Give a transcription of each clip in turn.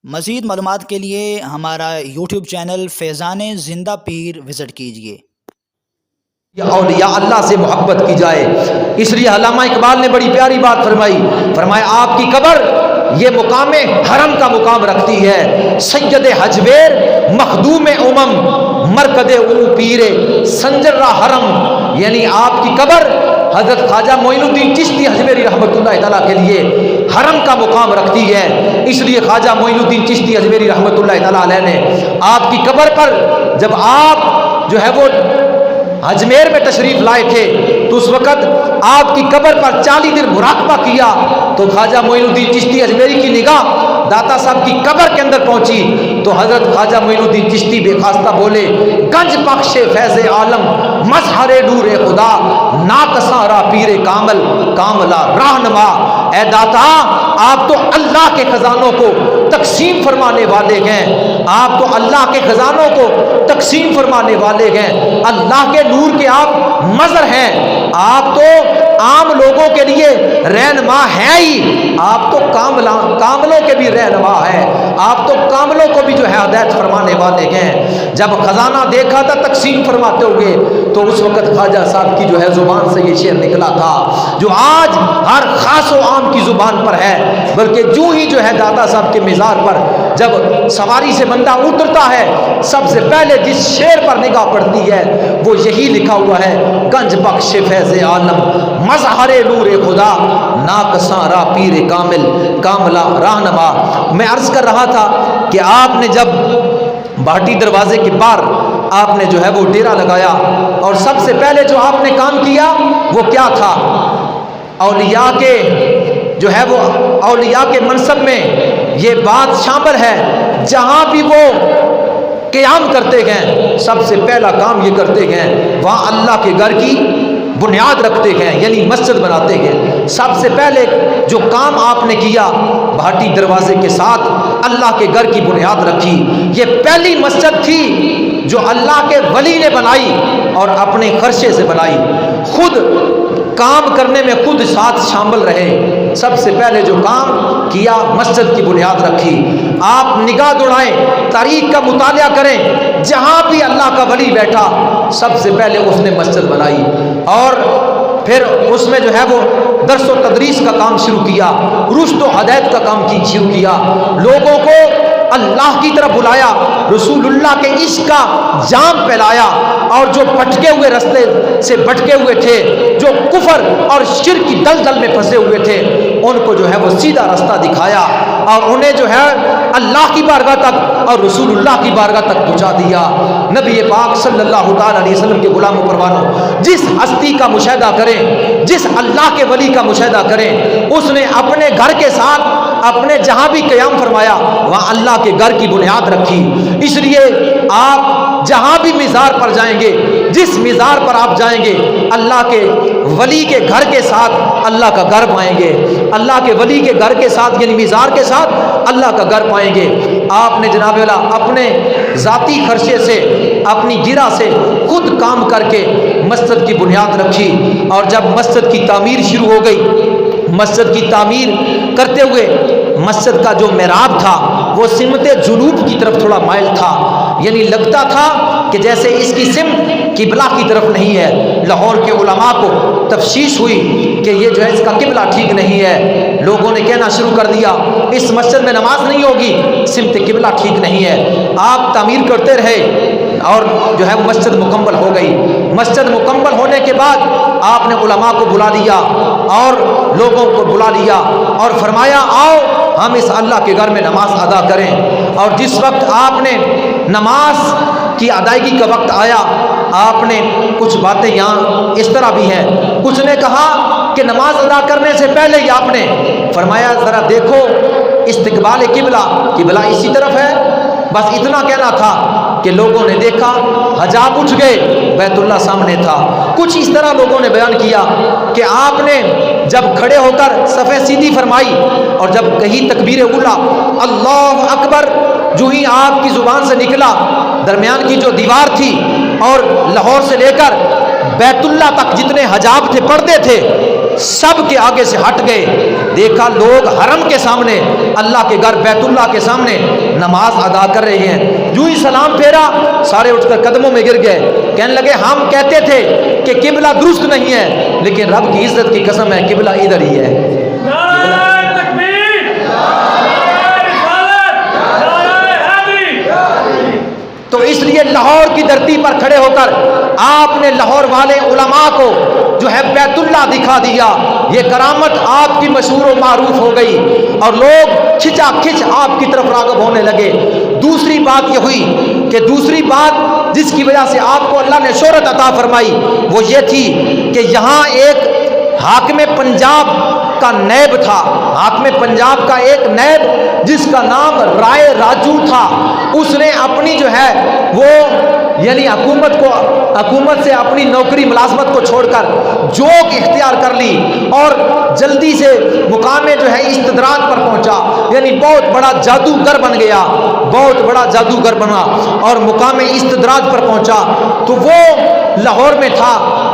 مزید معلومات کے لیے ہمارا یوٹیوب چینل فیضان زندہ پیر وزٹ کیجیے۔ اولیاء اللہ سے محبت کی جائے، اس لیے علامہ اقبال نے بڑی پیاری بات فرمائی، فرمایا آپ کی قبر یہ مقام حرم کا مقام رکھتی ہے۔ سید حجویر مخدوم مرکد او پیر سنجر را حرم، یعنی آپ کی قبر حضرت خواجہ معین الدین چشتی اجمیری رحمۃ اللہ تعالیٰ کے لیے حرم کا مقام رکھتی ہے۔ اس لیے خواجہ معین الدین چشتی اجمیری رحمۃ اللہ تعالیٰ علیہ نے آپ کی قبر پر جب آپ جو ہے وہ اجمیر میں تشریف لائے تھے تو اس وقت آپ کی قبر پر 40 دن مراقبہ کیا، تو خواجہ معین الدین چشتی اجمیری کی نگاہ داتا صاحب کی قبر کے اندر پہنچی تو حضرت خواجہ معین الدین چشتی بے خواستہ بولے، گنج بخش فیض عالم مظہر نور خدا ناکساں را پیر کامل کاملہ راہنما۔ اے داتا آپ تو اللہ کے خزانوں کو تقسیم فرمانے والے ہیں، آپ تو اللہ کے خزانوں کو تقسیم فرمانے والے ہیں، اللہ کے نور کے آپ مظہر ہیں، آپ تو عام لوگوں کے لیے رہنما ہیں ہی، آپ تو کاملوں کے بھی رہنما ہیں، آپ تو کاملوں کو بھی جو ہے ہدایت فرمانے والے ہیں۔ جب خزانہ دیکھا تھا تقسیم فرماتے ہوئے تو اس وقت خواجہ صاحب کی جو ہے زبان سے یہ شعر نکلا تھا جو آج ہر خاص و عام کی زبان پر ہے، بلکہ جو ہی جو ہے داتا صاحب کے مزار پر جب سواری سے بندہ اترتا ہے سب سے پہلے جس شعر پر نگاہ پڑتی ہے وہ یہی لکھا ہوا ہے، گنج بخش فیض عالم مظہر نور خدا ناکساں را پیر کامل کاملہ راہنما۔ میں عرض کر رہا تھا کہ آپ نے جب بھاٹی دروازے کے پار آپ نے جو ہے وہ ڈیرا لگایا اور سب سے پہلے جو آپ نے کام کیا وہ کیا تھا؟ اولیاء کے جو ہے وہ اولیاء کے منصب میں یہ بات شامل ہے، جہاں بھی وہ قیام کرتے ہیں سب سے پہلا کام یہ کرتے ہیں وہاں اللہ کے گھر کی بنیاد رکھتے ہیں، یعنی مسجد بناتے ہیں۔ سب سے پہلے جو کام آپ نے کیا بھاٹی دروازے کے ساتھ اللہ کے گھر کی بنیاد رکھی، یہ پہلی مسجد تھی جو اللہ کے ولی نے بنائی اور اپنے خرچے سے بنائی، خود کام کرنے میں خود ساتھ شامل رہے۔ سب سے پہلے جو کام کیا مسجد کی بنیاد رکھی۔ آپ نگاہ دوڑائیں، تاریخ کا مطالعہ کریں، جہاں بھی اللہ کا ولی بیٹھا سب سے پہلے اس نے مسجد بنائی اور پھر اس میں جو ہے وہ درس و تدریس کا کام شروع کیا، رشد و ہدایت کا کام شروع کیا، لوگوں کو اللہ کی طرف بلایا، رسول اللہ کے عشق کا جام پھیلایا، اور جو بھٹکے ہوئے رستے سے بھٹکے ہوئے تھے، جو کفر اور شرک کی دلدل میں پھنسے ہوئے تھے، ان کو جو ہے وہ سیدھا رستہ دکھایا اور انہیں جو ہے اللہ کی بارگاہ تک اور رسول اللہ کی بارگاہ تک پہنچا دیا۔ نبی پاک صلی اللہ تعالی علیہ وسلم کے غلام و پروانوں، جس ہستی کا مشاہدہ کریں، جس اللہ کے ولی کا مشاہدہ کریں، اس نے اپنے گھر کے ساتھ اپنے جہاں بھی قیام فرمایا وہاں اللہ کے گھر کی بنیاد رکھی۔ اس لیے آپ جہاں بھی مزار پر جائیں گے، جس مزار پر آپ جائیں گے اللہ کے ولی کے گھر کے ساتھ اللہ کا گھر پائیں گے، اللہ کے ولی کے گھر کے ساتھ یعنی مزار کے ساتھ اللہ کا گھر پائیں گے۔ آپ نے جناب اللہ اپنے ذاتی خرچے سے اپنی گرہ سے خود کام کر کے مسجد کی بنیاد رکھی، اور جب مسجد کی تعمیر شروع ہو گئی، مسجد کی تعمیر کرتے ہوئے مسجد کا جو محراب تھا وہ سمت جنوب کی طرف تھوڑا مائل تھا، یعنی لگتا تھا کہ جیسے اس کی سمت قبلہ کی طرف نہیں ہے۔ لاہور کے علماء کو تفشیش ہوئی کہ یہ جو ہے اس کا قبلہ ٹھیک نہیں ہے، لوگوں نے کہنا شروع کر دیا اس مسجد میں نماز نہیں ہوگی، سمت قبلہ ٹھیک نہیں ہے۔ آپ تعمیر کرتے رہے اور جو ہے مسجد مکمل ہو گئی۔ مسجد مکمل ہونے کے بعد آپ نے علماء کو بلا لیا اور لوگوں کو بلا لیا اور فرمایا آؤ ہم اس اللہ کے گھر میں نماز ادا کریں۔ اور جس وقت آپ نے نماز کی ادائیگی کا وقت آیا، آپ نے کچھ باتیں یہاں اس طرح بھی ہیں، کچھ نے کہا کہ نماز ادا کرنے سے پہلے ہی آپ نے فرمایا ذرا دیکھو استقبال قبلہ اسی طرف ہے، بس اتنا کہنا تھا کہ لوگوں نے دیکھا، حجاب اٹھ گئے، بیت اللہ سامنے تھا۔ کچھ اس طرح لوگوں نے بیان کیا کہ آپ نے جب کھڑے ہو کر صفیں سیدھی فرمائی اور جب کہی تکبیر اولا اللہ اکبر، جو ہی آپ کی زبان سے نکلا، درمیان کی جو دیوار تھی اور لاہور سے لے کر بیت اللہ تک جتنے حجاب تھے، پردے تھے، سب کے آگے سے ہٹ گئے۔ دیکھا لوگ حرم کے سامنے اللہ کے گھر بیت اللہ کے سامنے نماز ادا کر رہے ہیں، جو ہی سلام پھیرا سارے اٹھ کر قدموں میں گر گئے، کہنے لگے ہم کہتے تھے کہ قبلہ درست نہیں ہے، لیکن رب کی عزت کی قسم ہے قبلہ ادھر ہی ہے۔ تو اس لیے لاہور کی دھرتی پر کھڑے ہو کر آپ نے لاہور والے علماء کو جو ہے بیت اللہ دکھا دیا، یہ کرامت آپ کی مشہور و معروف ہو گئی اور لوگ کھچا کھچ آپ کی طرف راغب ہونے لگے۔ دوسری بات یہ ہوئی کہ دوسری بات جس کی وجہ سے آپ کو اللہ نے شہرت عطا فرمائی وہ یہ تھی کہ یہاں ایک حاکم پنجاب کا نیب تھا، حاکم پنجاب کا ایک نیب جس کا نام رائے راجو تھا، اس نے اپنی جو ہے وہ یعنی حکومت سے اپنی نوکری ملازمت کو چھوڑ کر جوگ اختیار کر لی اور جلدی سے مقام جو ہے استدراج پر پہنچا، یعنی بہت بڑا جادوگر بن گیا، بہت بڑا جادوگر بنا اور مقام استدراج پر پہنچا۔ تو وہ لاہور میں تھا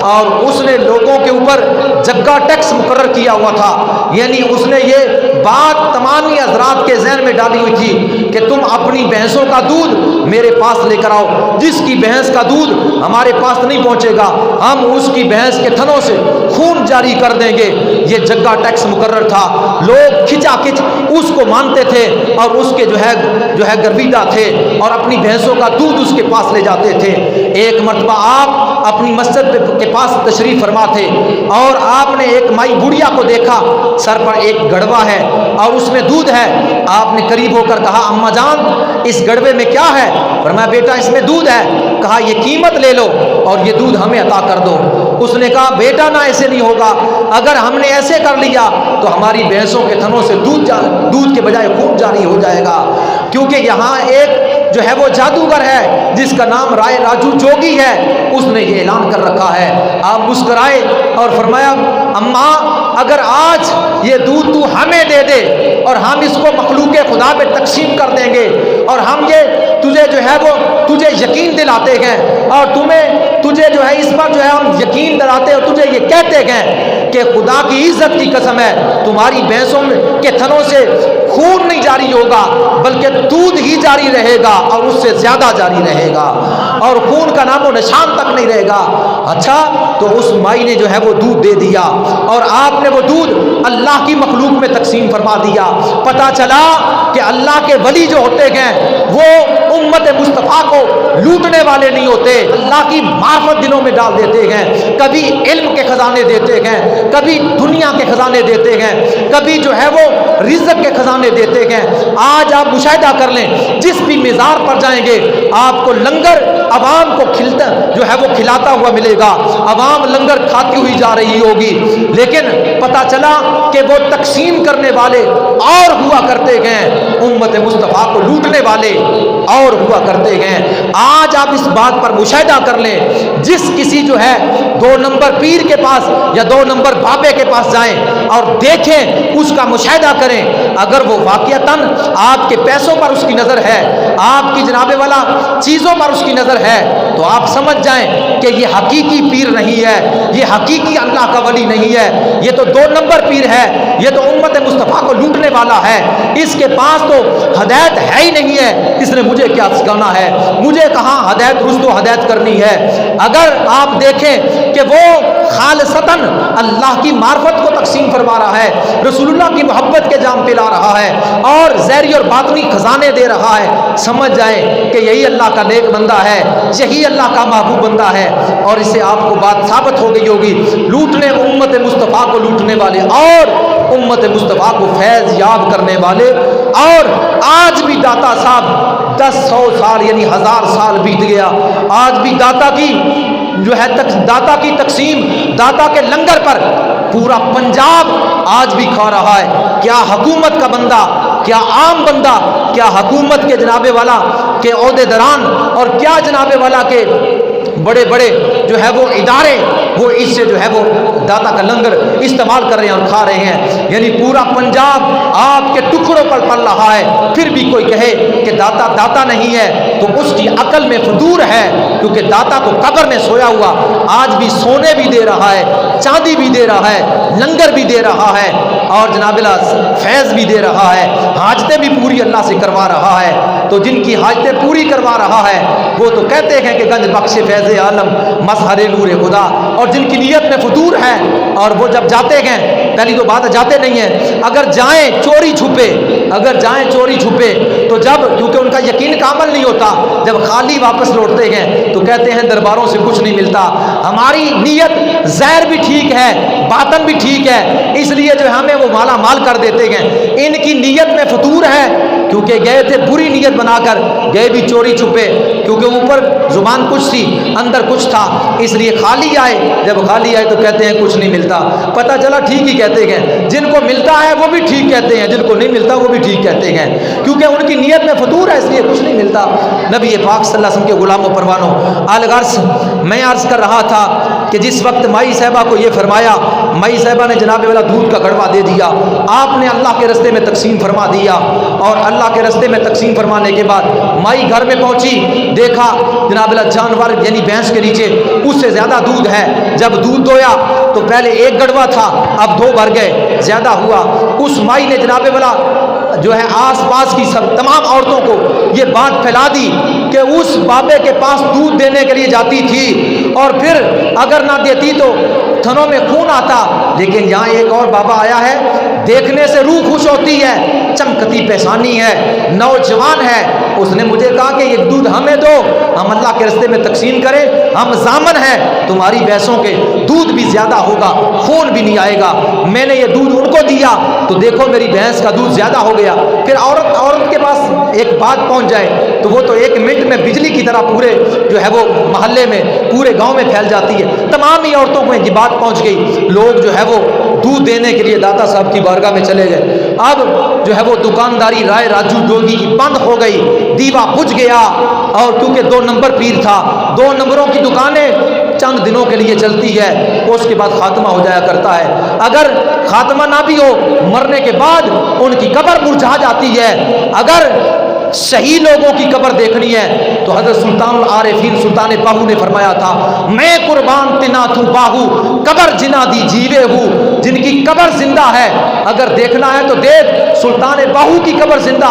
اور اس نے لوگوں کے اوپر جگہ ٹیکس مقرر کیا ہوا تھا، یعنی اس نے یہ بات تمام حضرات کے ذہن میں ڈالی ہوئی تھی کہ تم اپنی بھینسوں کا دودھ میرے پاس لے کر آؤ، جس کی بھینس کا دودھ ہمارے پاس نہیں پہنچے گا ہم اس کی بھینس کے تھنوں سے خون جاری کر دیں گے۔ یہ جگہ ٹیکس مقرر تھا، لوگ کھچا کھچ اس کو مانتے تھے اور اس کے جو ہے گرویدہ تھے اور اپنی بھینسوں کا دودھ اس کے پاس لے جاتے تھے۔ ایک مرتبہ آپ اپنی مسجد کے پاس تشریف فرما تھے اور آپ نے ایک مائی بڑھیا کو دیکھا، سر پر ایک گڑوا ہے اور اس میں دودھ ہے۔ آپ نے قریب ہو کر کہا اماں جان اس گڑوے میں کیا ہے؟ فرمایا بیٹا اس میں دودھ ہے۔ کہا یہ قیمت لے لو اور یہ دودھ ہمیں عطا کر دو۔ اس نے کہا بیٹا نہ ایسے نہیں ہوگا، اگر ہم نے ایسے کر لیا تو ہماری بھینسوں کے تھنوں سے دودھ کے بجائے خون جاری ہو جائے گا، کیونکہ یہاں ایک جو ہے وہ جادوگر ہے جس کا نام رائے راجو جوگی ہے، اس نے یہ اعلان کر رکھا ہے۔ آپ مسکرائے اور فرمایا اماں اگر آج یہ دودھ تو ہمیں دے دے اور ہم اس کو مخلوق خدا پہ تقسیم کر دیں گے اور ہم یہ تجھے جو ہے وہ تجھے یقین دلاتے ہیں اور تجھے جو ہے اس پر جو ہے ہم یقین دلاتے اور تجھے یہ کہتے ہیں کہ خدا کی عزت کی قسم ہے تمہاری بھینسوں کے تھنوں سے خون نہیں جاری ہوگا بلکہ دودھ ہی جاری رہے گا اور اس سے زیادہ جاری رہے گا اور خون کا نام و نشان تک نہیں رہے گا۔ اچھا تو اس مائی نے جو ہے وہ دودھ دے دیا اور آپ نے وہ دودھ اللہ کی مخلوق میں تقسیم فرما دیا۔ پتہ چلا کہ اللہ کے ولی جو ہوتے ہیں وہ امت مصطفیٰ کو لوٹنے والے نہیں ہوتے، اللہ کی معرفت دلوں میں ڈال دیتے ہیں، کبھی علم کے خزانے دیتے ہیں، کبھی دنیا کے خزانے دیتے ہیں، کبھی جو ہے وہ رزق کے خزانے دیتے ہیں۔ آج آپ مشاہدہ کر لیں جس بھی مزار پر جائیں گے آپ کو لنگر عوام کو کھلاتا ہوا ملے گا، عوام لنگر کھاتی ہوئی جا رہی ہوگی، لیکن پتہ چلا کہ وہ تقسیم کرنے والے اور ہوا کرتے ہیں، امت مصطفیٰ کو لوٹنے والے اور ہوا کرتے ہیں۔ آج آپ اس بات پر مشاہدہ کر لیں، جس کسی جو ہے 2 نمبر پیر کے پاس یا 2 نمبر بابے کے پاس جائیں اور دیکھیں، اس کا مشاہدہ کریں، اگر وہ واقعتاً آپ کے پیسوں پر اس کی نظر ہے، آپ کی جناب والا چیزوں پر اس کی نظر ہے، تو آپ سمجھ جائیں کہ یہ حقیقی پیر نہیں ہے، یہ حقیقی اللہ کا ولی نہیں ہے، یہ تو 2 نمبر پیر ہے، یہ تو امت مصطفیٰ کو لوٹنے والا ہے، اس کے پاس تو ہدایت ہے ہی نہیں ہے، اس نے مجھے کیا سکھانا ہے، مجھے کہاں ہدایت رشد و ہدایت کرنی ہے۔ اگر آپ دیکھیں کہ وہ خالصتاً اللہ کی معرفت کو تقسیم فرما رہا ہے، رسول اللہ کی محبت کے جام پلا رہا ہے اور ظاہری اور باطنی خزانے دے رہا ہے، سمجھ جائیں کہ یہی اللہ کا نیک بندہ ہے، یہی اللہ کا محبوب بندہ ہے، اور اس سے آپ کو بات ثابت ہو گئی ہوگی۔ لوٹنے امت مصطفیٰ کو لوٹنے والے اور امت مصطفیٰ کو فیض یاب کرنے والے، اور آج بھی داتا صاحب 10-100 سال یعنی 1000 سال بیت گیا، آج بھی داتا کی تقسیم، داتا کے لنگر پر پورا پنجاب آج بھی کھا رہا ہے۔ کیا حکومت کا بندہ، کیا عام بندہ، کیا حکومت کے جناب والا کے عہدیداران اور کیا جناب والا کے بڑے بڑے جو ہے وہ ادارے وہ اس سے جو ہے وہ داتا کا لنگر استعمال کر رہے ہیں اور کھا رہے ہیں. یعنی پورا پنجاب آپ کے ٹکڑوں پر پل رہا ہے. پھر بھی کوئی کہے کہ داتا داتا نہیں ہے تو اس کی عقل میں فطور ہے, کیونکہ داتا تو قبر میں سویا ہوا آج بھی سونے بھی دے رہا ہے, چاندی بھی دے رہا ہے, لنگر بھی دے رہا ہے, اور جناب اللہ فیض بھی دے رہا ہے, حاجتیں بھی پوری اللہ سے کروا رہا ہے. تو جن کی حاجتیں پوری کروا رہا ہے وہ تو کہتے ہیں کہ گنج بخش فیض عالم مظہر نور خدا, اور جن کی نیت میں فطور ہے اور وہ جب جاتے ہیں, پہلی تو بات جاتے نہیں ہیں, اگر جائیں چوری چھپے, اگر جائیں چوری چھپے تو جب کیونکہ ان کا یقین کا عمل نہیں ہوتا, جب خالی واپس لوٹتے ہیں تو کہتے ہیں درباروں سے کچھ نہیں ملتا. ہماری نیت ظاہر بھی ٹھیک ہے باطن بھی ٹھیک ہے, اس لیے جو ہمیں وہ مالا مال کر دیتے ہیں. ان کی نیت میں فطور ہے کیونکہ گئے تھے بری نیت بنا کر, گئے بھی چوری چھپے کیونکہ اوپر زبان کچھ تھی اندر کچھ تھا, اس لیے خالی آئے. جب خالی آئے تو کہتے ہیں کچھ نہیں ملتا. پتہ چلا ٹھیک ہی کہتے ہیں, جن کو ملتا ہے وہ بھی ٹھیک کہتے ہیں, جن کو نہیں ملتا وہ بھی ٹھیک کہتے ہیں, کیونکہ ان کی نیت میں فطور ہے, اس لیے کچھ نہیں ملتا. نبی پاک صلی اللہ علیہ وسلم کے غلاموں پروانوں الغرض میں عرض کر رہا تھا کہ جس وقت مائی صاحبہ کو یہ فرمایا, مائی صاحبہ نے جناب والا دودھ کا گڑوا دے دیا, آپ نے اللہ کے رستے میں تقسیم فرما دیا, اور اللہ کے رستے میں تقسیم فرمانے کے بعد مائی گھر میں پہنچی, دیکھا جناب والا جانور یعنی بھینس کے نیچے اس سے زیادہ دودھ ہے. جب دودھ دویا تو پہلے ایک گڑوا تھا, اب 2 بھر گئے, زیادہ ہوا. اس مائی نے جناب والا جو ہے آس پاس کی سب تمام عورتوں کو یہ بات پھیلا دی کہ اس بابے کے پاس دودھ دینے کے لیے جاتی تھی اور پھر اگر نہ دیتی تو تھنوں میں خون آتا, لیکن یہاں ایک اور بابا آیا ہے, دیکھنے سے روح خوش ہوتی ہے, چمکتی پیشانی ہے, نوجوان ہے. اس نے مجھے کہا کہ یہ دودھ ہمیں دو, ہم اللہ کے راستے میں تقسیم کریں, ہم ضامن ہیں تمہاری بھینسوں کے, دودھ بھی زیادہ ہوگا, خون بھی نہیں آئے گا. میں نے یہ دودھ ان کو دیا تو دیکھو میری بھینس کا دودھ زیادہ ہو گیا. پھر عورت کے پاس ایک بات پہنچ جائے تو وہ تو 1 منٹ میں بجلی کی طرح پورے جو ہے وہ محلے میں پورے گاؤں میں پھیل جاتی ہے. تمام ہی عورتوں کو یہ بات پہنچ گئی, لوگ جو ہے وہ دودھ دینے کے لیے داتا صاحب کی بارگاہ میں چلے گئے. اب جو ہے وہ دکانداری رائے راجو جوگی کی بند ہو گئی, دیوا بجھ گیا, اور کیونکہ 2 نمبر پیر تھا, 2 نمبروں کی دکانیں چند دنوں کے لیے چلتی ہے, اس کے بعد خاتمہ ہو جایا کرتا ہے. اگر خاتمہ نہ بھی ہو, مرنے کے بعد ان کی قبر مرجھا جاتی ہے. اگر صحیح لوگوں کی قبر دیکھنی ہے تو حضرت سلطان العارفین سلطان باہو نے فرمایا تھا, میں قربان تنا تو باہو قبر جنا دی جیوے ہوں. جن کی قبر زندہ ہے اگر دیکھنا ہے تو دیکھ, سلطان باہو کی قبر زندہ,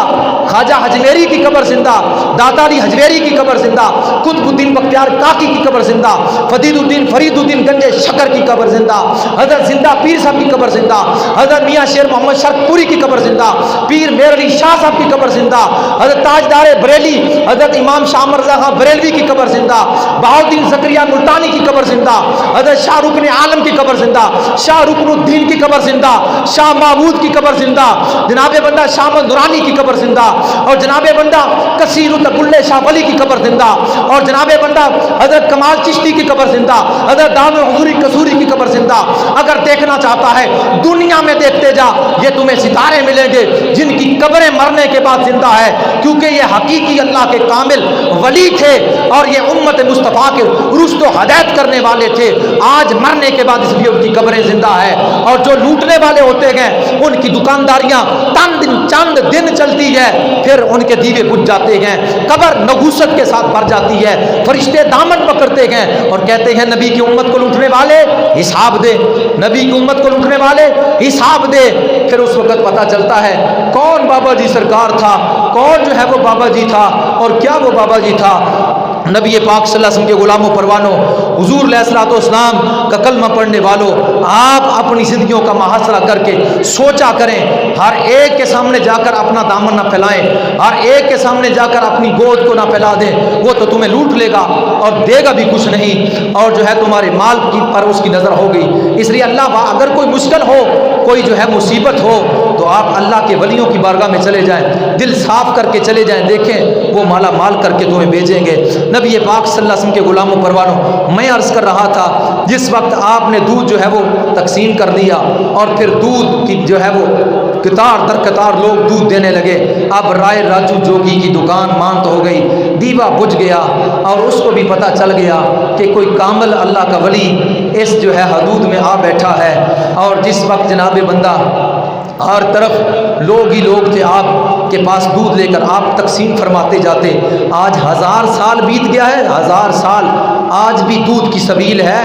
خواجہ حجویری کی قبر زندہ, داتا علی حجویری کی قبر زندہ, قطب الدین بختیار کاکی کی قبر زندہ, فرید الدین گنجے شکر کی قبر زندہ, حضرت زندہ پیر صاحب کی قبر زندہ, حضرت میاں شیر محمد شرک پوری کی قبر زندہ, پیر میر علی شاہ صاحب کی قبر زندہ, حضرت تاجدار بریلی حضرت امام شاہ مرزا خان بریلوی کی قبر زندہ, بہاؤالدین زکریا ملتانی کی قبر زندہ, حضرت شاہ رکن عالم کی قبر زندہ, شاہ رکن الدین کی قبر زندہ, شاہ محمود کی قبر زندہ, جناب بندہ شاہ نورانی کی قبر زندہ, اور جناب بندہ کثیر التقل شاہ ولی کی قبر زندہ, اور جناب بندہ حضرت کمال چشتی کی قبر زندہ, حضرت دام حضوری قصوری کی قبر زندہ. اگر دیکھنا چاہتا ہے دنیا میں دیکھتے جا, یہ تمہیں ستارے ملیں گے جن کی قبریں مرنے کے بعد زندہ ہے, کیونکہ یہ حقیقی اللہ کے کامل ولی تھے اور یہ امت مصطفیٰ کے رشد و ہدایت کرنے والے تھے. آج مرنے کے بعد اس لیے ان کی قبریں زندہ ہے, اور جو لوٹنے والے ہوتے ہیں ان کی دکانداریاں چند دن چلتی ہے, پھر ان کے دیوے بجھ جاتے ہیں, قبر نحوست کے ساتھ بھر جاتی ہے, فرشتے دامن پکڑتے ہیں اور کہتے ہیں نبی کی امت کو لوٹنے والے حساب دے, نبی کی امت کو لوٹنے والے حساب دے. پھر اس وقت پتہ چلتا ہے کون بابا جی سرکار تھا, کون جو ہے وہ بابا جی تھا, اور کیا وہ بابا جی تھا. نبی پاک صلی اللہ علیہ وسلم کے غلاموں پروانوں, حضور علیہ الصلوۃ والسلام کا کلمہ پڑھنے والوں, آپ اپنی زندگیوں کا محاصرہ کر کے سوچا کریں, ہر ایک کے سامنے جا کر اپنا دامن نہ پھیلائیں, ہر ایک کے سامنے جا کر اپنی گود کو نہ پھیلا دیں, وہ تو تمہیں لوٹ لے گا اور دے گا بھی کچھ نہیں, اور جو ہے تمہارے مال کی پر اس کی نظر ہوگی. اس لیے اللہ اگر کوئی مشکل ہو, کوئی جو ہے مصیبت ہو, تو آپ اللہ کے ولیوں کی بارگاہ میں چلے جائیں، دل صاف کر کے چلے جائیں، دیکھیں وہ مالا مال کر کے تمہیں بھیجیں گے۔ نبی پاک صلی اللہ علیہ وسلم کے غلاموں پروانوں، میں عرض کر رہا تھا جس وقت آپ نے دودھ جو ہے وہ تقسیم کر دیا اور پھر دودھ کی جو ہے وہ قطار در قطار لوگ دودھ دینے لگے، اب رائے راجو جوگی کی دکان ماند ہو گئی، دیوا بجھ گیا اور اس کو بھی پتہ چل گیا کہ کوئی کامل اللہ کا ولی اس جو ہے حدود میں آ بیٹھا ہے۔ اور جس وقت جناب بندہ ہر طرف لوگ ہی لوگ تھے آپ کے پاس دودھ لے کر آپ تقسیم فرماتے جاتے، آج 1000 سال بیت گیا ہے، 1000 سال آج بھی دودھ کی سبیل ہے۔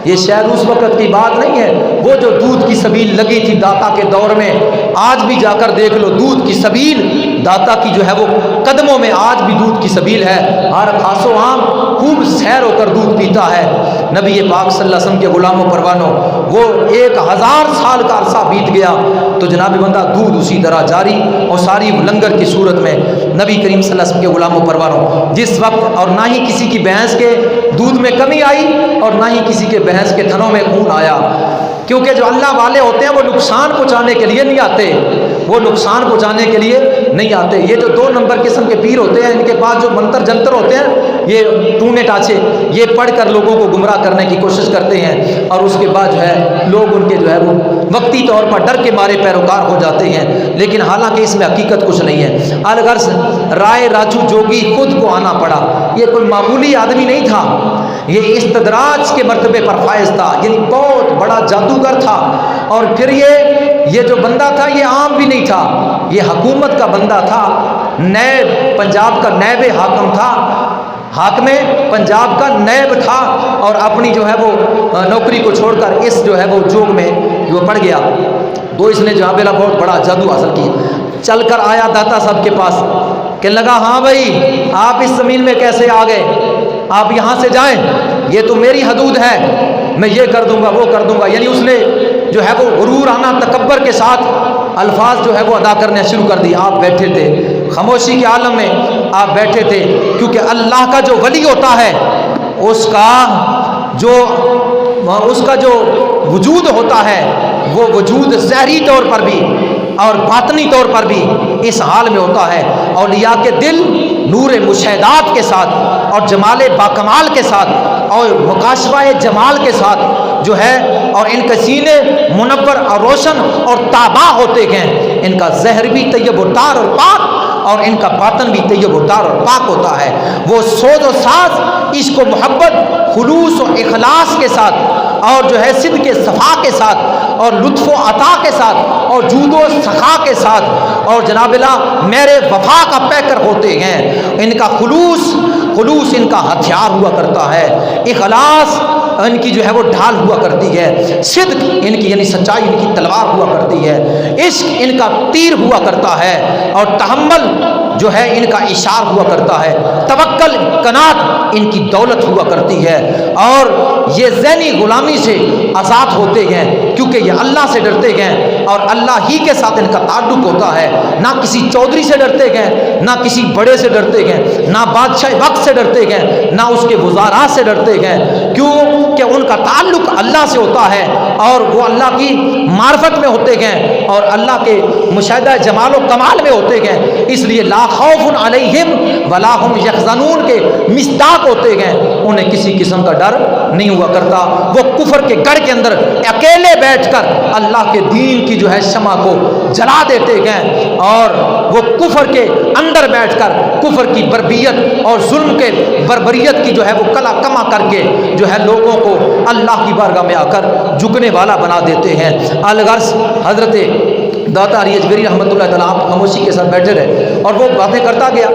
یہ شاید اس وقت کی بات نہیں ہے، وہ جو دودھ کی سبیل لگی تھی داتا کے دور میں، آج بھی جا کر دیکھ لو دودھ کی سبیل داتا کی جو ہے وہ قدموں میں آج بھی دودھ کی سبیل ہے، ہر خاص و عام خوب سیر ہو کر دودھ پیتا ہے۔ نبی پاک صلی اللہ علیہ وسلم کے غلاموں پروانوں، وہ 1000 سال کا عرصہ بیت گیا تو جناب بندہ دودھ اسی طرح جاری اور ساری لنگر کی صورت میں۔ نبی کریم صلی اللہ علیہ وسلم کے غلاموں پروانوں، جس وقت اور نہ ہی کسی کی بھینس کے دودھ میں کمی آئی اور نہ ہی کسی کے بھینس کے تھنوں میں خون آیا، کیونکہ جو اللہ والے ہوتے ہیں وہ نقصان پہنچانے کے لیے نہیں آتے، وہ نقصان پہنچانے کے لیے نہیں آتے۔ یہ جو 2 نمبر قسم کے پیر ہوتے ہیں، ان کے پاس جو منتر جنتر ہوتے ہیں، یہ ٹونے ٹاچے، یہ پڑھ کر لوگوں کو گمراہ کرنے کی کوشش کرتے ہیں اور اس کے بعد جو ہے لوگ ان کے جو ہے وہ وقتی طور پر ڈر کے مارے پیروکار ہو جاتے ہیں، لیکن حالانکہ اس میں حقیقت کچھ نہیں ہے۔ الغرض رائے راجو جوگی خود کو آنا پڑا، یہ کوئی معمولی آدمی نہیں تھا، یہ استدراج کے مرتبے پر فائز تھا، یعنی بہت بڑا جادوگر تھا۔ اور پھر یہ جو بندہ تھا یہ عام بھی نہیں تھا، یہ حکومت کا بندہ تھا، نیب پنجاب کا نیب حاکم تھا، حاکم پنجاب کا نیب تھا، اور اپنی جو ہے وہ نوکری کو چھوڑ کر اس جو ہے وہ جوگ میں وہ پڑ گیا، تو اس نے جہاں بلا بہت بڑا جادو حاصل کیا۔ چل کر آیا داتا صاحب کے پاس، کہنے لگا ہاں بھائی آپ اس زمین میں کیسے آ گئے، آپ یہاں سے جائیں، یہ تو میری حدود ہے، میں یہ کر دوں گا وہ کر دوں گا۔ یعنی اس نے جو ہے وہ غرور آنا تکبر کے ساتھ الفاظ جو ہے وہ ادا کرنے شروع کر دی۔ آپ بیٹھے تھے خاموشی کے عالم میں، آپ بیٹھے تھے، کیونکہ اللہ کا جو ولی ہوتا ہے اس کا جو وجود ہوتا ہے وہ وجود ظاہری طور پر بھی اور باطنی طور پر بھی اس حال میں ہوتا ہے، اولیاء کے دل نور مشاہدات کے ساتھ اور جمال باکمال کے ساتھ اور مکاشفہ جمال کے ساتھ جو ہے، اور ان کے سینے منور اور روشن اور تابع ہوتے ہیں، ان کا ظاہر بھی طیب و طاہر اور پاک اور ان کا باطن بھی طیب و طاہر اور پاک ہوتا ہے۔ وہ سوز و ساز عشق و محبت خلوص و اخلاص کے ساتھ اور جو ہے صدق کے صفا کے ساتھ اور لطف و عطا کے ساتھ اور جود و سخا کے ساتھ اور جناب اللہ میرے وفا کا پیکر ہوتے ہیں۔ ان کا خلوص ان کا ہتھیار ہوا کرتا ہے، اخلاص ان کی جو ہے وہ ڈھال ہوا کرتی ہے، صدق ان کی یعنی سچائی ان کی تلوار ہوا کرتی ہے، عشق ان کا تیر ہوا کرتا ہے، اور تحمل جو ہے ان کا اشار ہوا کرتا ہے، توکل قناعت ان کی دولت ہوا کرتی ہے، اور یہ ذہنی غلامی سے آزاد ہوتے ہیں کیونکہ یہ اللہ سے ڈرتے ہیں اور اللہ ہی کے ساتھ ان کا تعلق ہوتا ہے، نہ کسی چودھری سے ڈرتے ہیں، نہ کسی بڑے سے ڈرتے ہیں، نہ بادشاہ وقت سے ڈرتے ہیں، نہ اس کے وزراء سے ڈرتے ہیں، کیوں کہ ان کا تعلق اللہ سے ہوتا ہے اور وہ اللہ کی معرفت میں ہوتے ہیں اور اللہ کے مشاہدہ جمال و کمال میں ہوتے ہیں، اس لیے لا خوف علیہم ولا هم یحزنون کے مصداق ہوتے ہیں، انہیں کسی قسم کا ڈر نہیں ہوا کرتا۔ وہ کفر کے گڑھ کے اندر اکیلے بیٹھ کر اللہ کے دین کی جو ہے شمع کو جلا دیتے ہیں، اور وہ کفر کے اندر بیٹھ کر کفر کی بربریت اور ظلم کے بربریت کی جو ہے وہ کلا کما کر کے جو ہے لوگوں کو اللہ کی بارگاہ میں آ کر جھکنے والا بنا دیتے ہیں۔ الغرض حضرت داتا اریجگری رحمۃ اللہ تعالیٰ آپ خاموشی کے ساتھ بیٹھے رہے اور وہ باتیں کرتا گیا،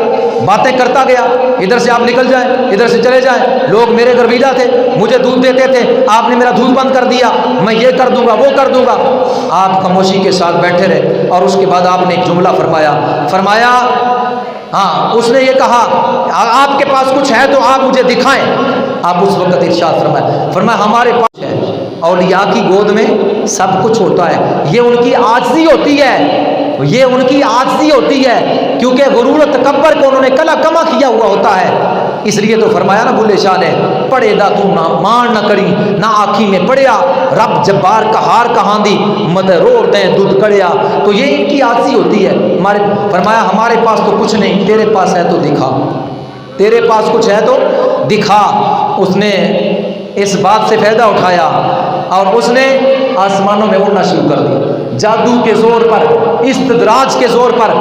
ادھر سے آپ نکل جائیں ادھر سے چلے جائیں، لوگ میرے گھر بھیجا تھے، مجھے دودھ دیتے تھے، آپ نے میرا دودھ بند کر دیا، میں یہ کر دوں گا وہ کر دوں گا۔ آپ خاموشی کے ساتھ بیٹھے رہے اور اس کے بعد آپ نے ایک جملہ فرمایا ہاں، اس نے یہ کہا آپ کے پاس کچھ ہے تو آپ مجھے دکھائیں۔ آپ اس وقت ارشاد فرمایا ہمارے پاس ہے، اولیاء کی گود میں سب کچھ ہوتا ہے، یہ ان کی عاجزی ہوتی ہے، کیونکہ غرور و تکبر کو انہوں نے کلا کما کیا ہوا ہوتا ہے، اس لیے تو فرمایا نا بلے شاہ نے پڑے دا تو نہ مان نہ کری نہ آنکھی میں پڑیا رب جبار کا ہار کہاں دی مد رو دیں دودھ کڑیا. تو یہ ان کی عادی ہوتی ہے. فرمایا ہمارے پاس تو کچھ نہیں, تیرے پاس ہے تو دکھا, تیرے پاس کچھ ہے تو دکھا. اس نے اس بات سے فائدہ اٹھایا اور اس نے آسمانوں میں اڑنا شروع کر دیا. جادو کے زور پر, استدراج کے زور پر,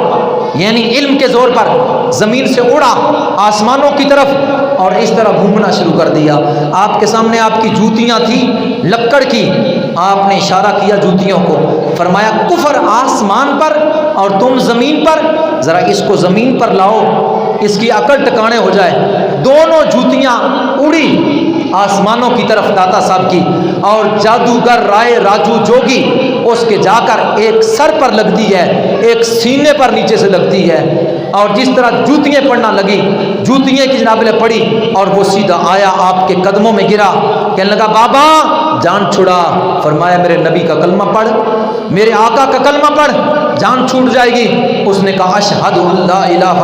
یعنی علم کے زور پر زمین سے اڑا آسمانوں کی طرف اور اس طرح گھومنا شروع کر دیا. آپ کے سامنے آپ کی جوتیاں تھیں لکڑ کی, آپ نے اشارہ کیا جوتیوں کو, فرمایا کفر آسمان پر اور تم زمین پر, ذرا اس کو زمین پر لاؤ, اس کی عقل ٹکانے ہو جائے. دونوں جوتیاں اڑی آسمانوں کی طرف داتا صاحب کی, اور جادوگر رائے راجو جوگی اس کے جا کر ایک سر پر لگتی ہے, ایک سینے پر نیچے سے لگتی ہے, اور جس طرح جوتیاں پڑنا لگی جوتیاں کی جناب نے پڑی اور وہ سیدھا آیا آپ کے قدموں میں گرا, کہنے لگا بابا جان چھڑا. فرمایا میرے نبی کا کلمہ پڑھ, میرے آقا کا کلمہ پڑھ, جان چھوٹ جائے گی. اس نے کہا اشہد ان لا الہ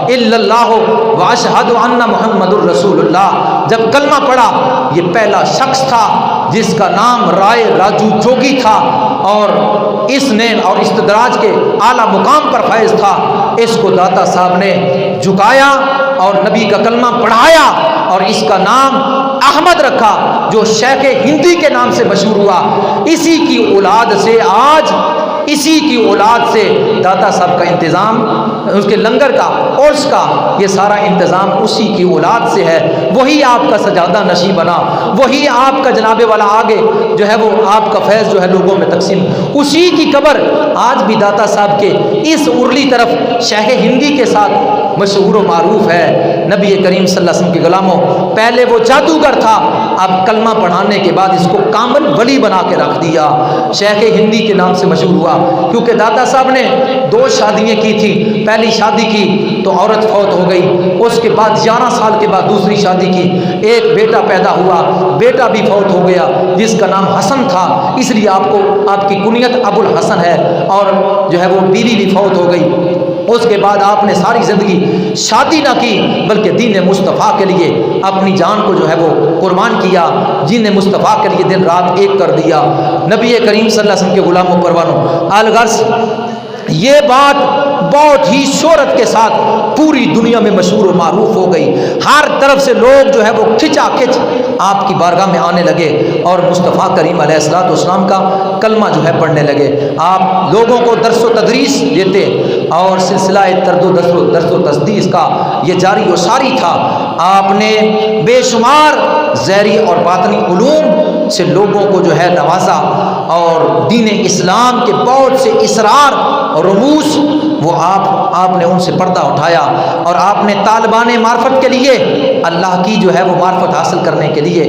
الا اللہ واشہد ان محمد الرسول اللہ. جب کلمہ پڑھا, یہ پہلا شخص تھا جس کا نام رائے راجو جوگی تھا, اور اس نے اور استدراج کے اعلیٰ مقام پر فائز تھا. اس کو داتا صاحب نے جھکایا اور نبی کا کلمہ پڑھایا اور اس کا نام احمد رکھا, جو شیخ ہندی کے نام سے مشہور ہوا. اسی کی اولاد سے آج, اسی کی اولاد سے داتا صاحب کا انتظام, اس کے لنگر کا, عرس کا, یہ سارا انتظام اسی کی اولاد سے ہے. وہی آپ کا سجادہ نشیں بنا, وہی آپ کا جناب والا آگے جو ہے وہ آپ کا فیض جو ہے لوگوں میں تقسیم. اسی کی قبر آج بھی داتا صاحب کے اس ارلی طرف شیخ ہندی کے ساتھ مشہور و معروف ہے. نبی کریم صلی اللہ علیہ وسلم کے غلاموں, پہلے وہ جادوگر تھا, اب کلمہ پڑھانے کے بعد اس کو کامل ولی بنا کے رکھ دیا, شیخ ہندی کے نام سے مشہور ہوا. کیونکہ داتا صاحب نے 2 شادیاں کی تھی. پہلی شادی کی تو عورت فوت ہو گئی, اس کے بعد 11 سال کے بعد دوسری شادی کی, ایک بیٹا پیدا ہوا, بیٹا بھی فوت ہو گیا جس کا نام حسن تھا, اس لیے آپ کی کنیت ابو الحسن ہے, اور جو ہے وہ بیوی بھی فوت ہو گئی. اس کے بعد آپ نے ساری زندگی شادی نہ کی بلکہ دین مصطفیٰ کے لیے اپنی جان کو جو ہے وہ قربان کیا, دین مصطفیٰ کے لیے دن رات ایک کر دیا. نبی کریم صلی اللہ علیہ وسلم کے غلاموں پروانوں الغرض یہ بات بہت ہی شہرت کے ساتھ پوری دنیا میں مشہور و معروف ہو گئی. ہر طرف سے لوگ جو ہے وہ کھچا کھچ آپ کی بارگاہ میں آنے لگے اور مصطفیٰ کریم علیہ الصلوۃ والسلام کا کلمہ جو ہے پڑھنے لگے. آپ لوگوں کو درس و تدریس دیتے اور سلسلہ درس و تدریس کا یہ جاری و ساری تھا. آپ نے بے شمار ظاہری اور باطنی علوم سے لوگوں کو جو ہے نوازا, اور دین اسلام کے بہت سے اسرار اور رموز وہ آپ نے ان سے پردہ اٹھایا, اور آپ نے طالبان معرفت کے لیے, اللہ کی جو ہے وہ معرفت حاصل کرنے کے لیے,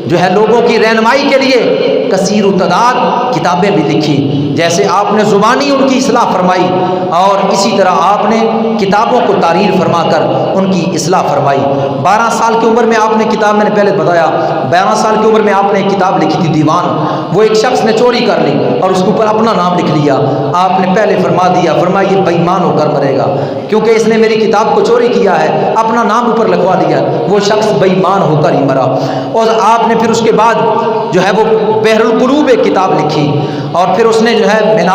جو ہے لوگوں کی رہنمائی کے لیے کثیر تعداد کتابیں بھی لکھی. جیسے آپ نے زبانی ان کی اصلاح فرمائی, اور اسی طرح آپ نے کتابوں کو تحریر فرما کر ان کی اصلاح فرمائی. 12 سال کی عمر میں آپ نے کتاب, میں نے پہلے بتایا 12 سال کی عمر میں آپ نے ایک کتاب لکھی تھی دیوان. وہ ایک شخص نے چوری کر لی اور اس کے اوپر اپنا نام لکھ لیا. آپ نے پہلے فرما دیا, فرمایا یہ بے ایمان ہو کر مرے گا, کیونکہ اس نے میری کتاب کو چوری کیا ہے, اپنا نام اوپر لکھوا لیا. وہ شخص بے ایمان ہو کر ہی مرا. اور آپ نے پھر اس کے بعد جو ہے وہ بحر القلوب ایک کتاب لکھی, اور پھر اس نے جو ہے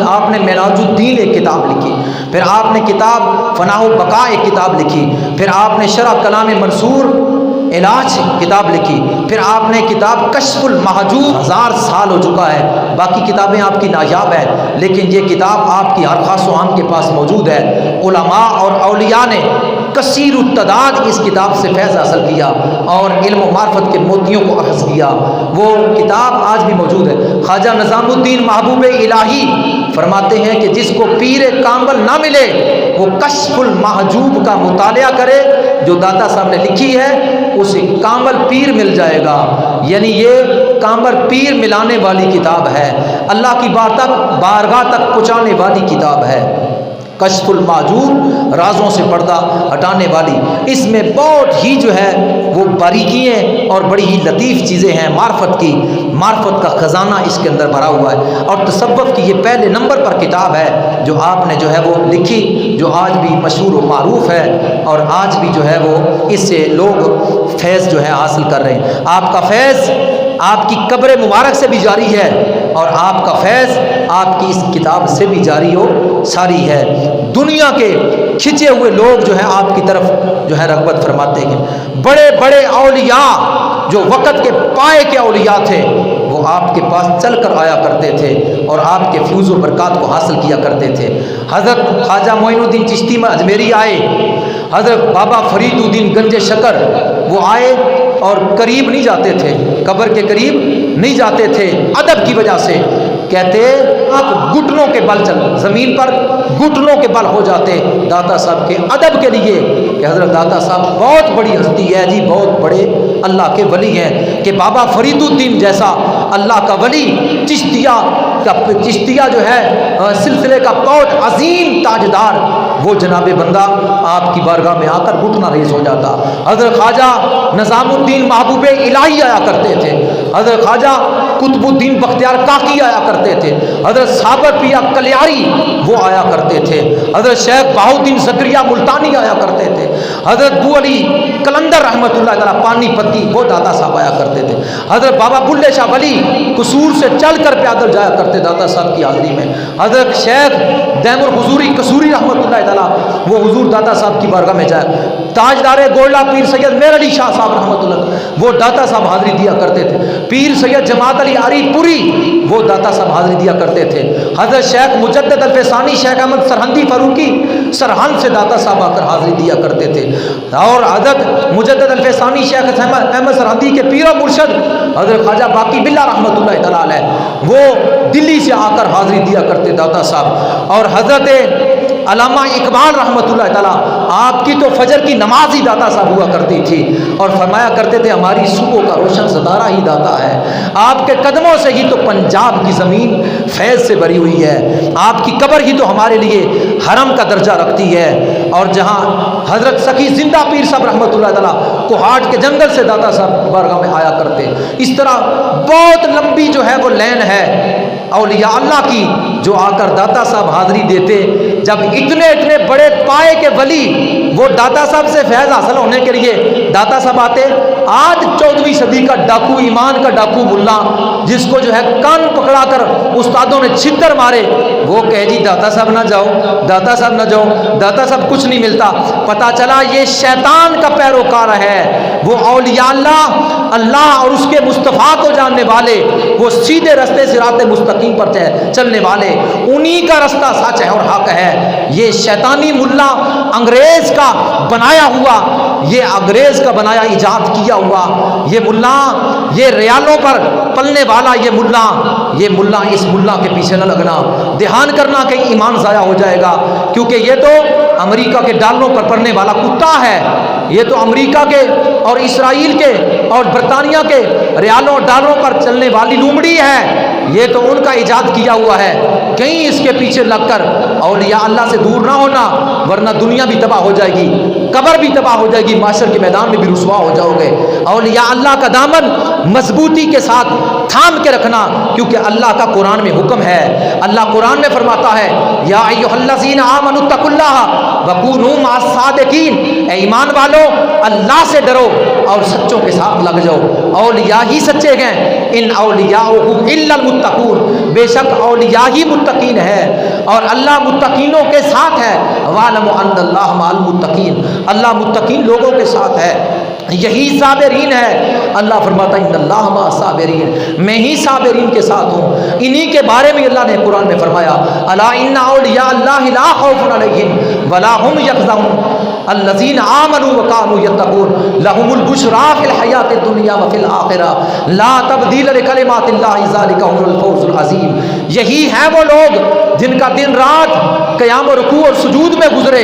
آپ نے مناج الدین ایک کتاب لکھی. پھر آپ نے کتاب فناء و بقاء ایک کتاب لکھی. پھر آپ نے شرح کلام منصور علاج کتاب لکھی. پھر آپ نے کتاب کشف المحجوب 1000 سال ہو چکا ہے, باقی کتابیں آپ کی نایاب ہیں, لیکن یہ کتاب آپ کی ہر خاص و عام کے پاس موجود ہے. علماء اور اولیاء نے کثیر التعداد اس کتاب سے فیض حاصل کیا اور علم و معرفت کے موتیوں کو اخذ کیا. وہ کتاب آج بھی موجود ہے. خواجہ نظام الدین محبوب الہی فرماتے ہیں کہ جس کو پیر کامل نہ ملے وہ کشف المحجوب کا مطالعہ کرے, جو داتا صاحب نے لکھی ہے اسے کامل پیر مل جائے گا. یعنی یہ کامل پیر ملانے والی کتاب ہے, اللہ کی بارگاہ تک پہنچانے والی کتاب ہے. کشف الماجور، رازوں سے پردہ ہٹانے والی، اس میں بہت ہی جو ہے وہ باریکیاں اور بڑی ہی لطیف چیزیں ہیں، معرفت کا خزانہ اس کے اندر بھرا ہوا ہے۔ اور تصوف کی یہ پہلے نمبر پر کتاب ہے جو آپ نے جو ہے وہ لکھی، جو آج بھی مشہور و معروف ہے، اور آج بھی جو ہے وہ اس سے لوگ فیض جو ہے حاصل کر رہے ہیں۔ آپ کا فیض آپ کی قبر مبارک سے بھی جاری ہے، اور آپ کا فیض آپ کی اس کتاب سے بھی جاری و ساری ہے۔ دنیا کے کھنچے ہوئے لوگ جو ہے آپ کی طرف جو ہے رغبت فرماتے ہیں۔ بڑے بڑے اولیاء جو وقت کے پائے کے اولیاء تھے، وہ آپ کے پاس چل کر آیا کرتے تھے اور آپ کے فیوز و برکات کو حاصل کیا کرتے تھے۔ حضرت خواجہ معین الدین چشتی اجمیری آئے، حضرت بابا فرید الدین گنج شکر وہ آئے اور قریب نہیں جاتے تھے، قبر کے قریب نہیں جاتے تھے، ادب کی وجہ سے کہتے آپ گھٹنوں کے بل چل، زمین پر گھٹنوں کے بل ہو جاتے داتا صاحب کے ادب کے لیے کہ حضرت داتا صاحب بہت بڑی ہستی ہے جی، بہت بڑے اللہ کے ولی ہیں، کہ بابا فرید الدین جیسا اللہ کا ولی، چشتیہ جو ہے سلسلے کا بہت عظیم تاجدار، وہ جناب بندہ آپ کی بارگاہ میں آ کر گھٹنا ریز ہو جاتا۔ حضرت خواجہ نظام الدین محبوب الہی آیا کرتے تھے، حضرت خواجہ قطب الدین بختیار کاکی آیا کرتے تھے، حضرت صابر پیا کلیاری وہ آیا کرتے تھے، حضرت شیخ بہاؤالدین زکریا ملتانی آیا کرتے تھے، حضرت بو علی کلندر رحمۃ اللہ تعالیٰ پانی پتی وہ داتا صاحب آیا کرتے تھے، حضرت بابا بلے شاہ ولی قصور سے چل کر پیدل جایا کرتے داتا صاحب کی حاضری میں، حضرت شیخ دیم الحضوری قصوری رحمۃ اللہ تعالیٰ وہ حضور داتا صاحب کی بارگاہ میں جایا، تاجدار گولڈا پیر سید میر علی شاہ صاحب رحمۃ اللہ وہ داتا صاحب حاضری دیا کرتے تھے، پیر سید جماعت علی عاری پوری وہ داتا صاحب حاضری دیا کرتے تھے، حضرت شیخ مجدد الفسانی شیخ احمد سرہندی فاروقی سرہند سے داتا صاحب آ کر حاضری دیا کرتے تھے، اور حضرت مجدد الفسانی شیخ احمد سرہندی کے پیر و مرشد حضرت خواجہ باقی باللہ رحمۃ اللہ تعالیٰ علیہ وہ دلی سے آ کر حاضری دیا کرتے داتا صاحب، اور حضرت علامہ اقبال رحمۃ اللہ تعالیٰ آپ کی تو فجر کی نماز ہی داتا صاحب ہوا کرتی تھی، اور فرمایا کرتے تھے ہماری صبح کا روشن ستارہ ہی داتا ہے، آپ کے قدموں سے ہی تو پنجاب کی زمین فیض سے بھری ہوئی ہے، آپ کی قبر ہی تو ہمارے لیے حرم کا درجہ رکھتی ہے، اور جہاں حضرت سخی زندہ پیر صاحب رحمۃ اللہ تعالیٰ کوہاٹ کے جنگل سے داتا صاحب بارگاہ میں آیا کرتے، اس طرح بہت لمبی جو ہے وہ لین ہے اولیاء اللہ کی جو آ کر داتا صاحب حاضری دیتے، جب اتنے بڑے پائے کے ولی وہ داتا صاحب سے فیض حاصل ہونے کے لیے داتا صاحب آتے، آج 14ویں صدی کا ڈاکو، ایمان کا ڈاکو ملا جس کو جو ہے کان پکڑا کر استادوں نے چھتر مارے، وہ کہے جی داتا صاحب نہ جاؤ، داتا صاحب نہ جاؤ، داتا صاحب کچھ نہیں ملتا، پتا چلا یہ شیطان کا پیروکار ہے، وہ اولیاء اللہ اور اس کے مصطفیٰ کو جاننے والے، وہ سیدھے رستے صراط مستقیم پر چلنے والے، انہی کا رستہ سچ ہے اور حق ہے، یہ شیطانی ملا انگریز کا بنایا ہوا، یہ انگریز کا بنایا ایجاد کیا ہوا یہ ملا، یہ ریالوں پر پلنے والا یہ ملا اس ملا کے پیچھے نہ لگنا، دھیان کرنا کہ ایمان ضائع ہو جائے گا، کیونکہ یہ تو امریکہ کے ڈالروں پر پڑنے والا کتا ہے، یہ تو امریکہ کے اور اسرائیل کے اور برطانیہ کے ریالوں ڈالروں پر چلنے والی لومڑی ہے، یہ تو ان کا ایجاد کیا ہوا ہے، کہیں اس کے پیچھے لگ کر اولیاء اللہ سے دور نہ ہونا، ورنہ دنیا بھی تباہ ہو جائے گی، قبر بھی تباہ ہو جائے گی، معاشر کے میدان میں بھی رسوا ہو جاؤ گے۔ اولیاء اللہ کا دامن مضبوطی کے ساتھ تھام کے رکھنا، کیونکہ اللہ کا قرآن میں حکم ہے، اللہ قرآن میں فرماتا ہے یا ایھا الذین آمنوا اتقوا اللہ وکونوا مع الصادقین، اے ایمان والو اللہ سے ڈرو اور سچوں کے ساتھ لگ جاؤ، اولیاء ہی سچے ہیں، ان اولیاءہ الا المتقون، بے شک اولیاء ہی متقین ہے، اور اللہ متقینوں کے ساتھ ہے، وَاعْلَمُوا أَنَّ اللَّهَ مَعَ الْمُتَّقِينَ، اللہ متقین لوگوں کے ساتھ ہے، یہی صابرین ہے، اللہ فرماتا ہے ان اللہ مع الصابرین، میں ہی صابرین کے ساتھ ہوں، انہی کے بارے میں اللہ نے قرآن میں فرمایا الا ان اولیاء اللہ لا خوف علیہم ولا هم يحزنون الذین آمنوا وكانوا يتقون لهم البشرى في الحیاۃ الدنیا وفي الآخرہ لا تبدیل لکلمات اللہ ذلک هو الفوز العظیم، یہی ہیں وہ لوگ جن کا دن رات قیام و رکوع اور سجود میں گزرے،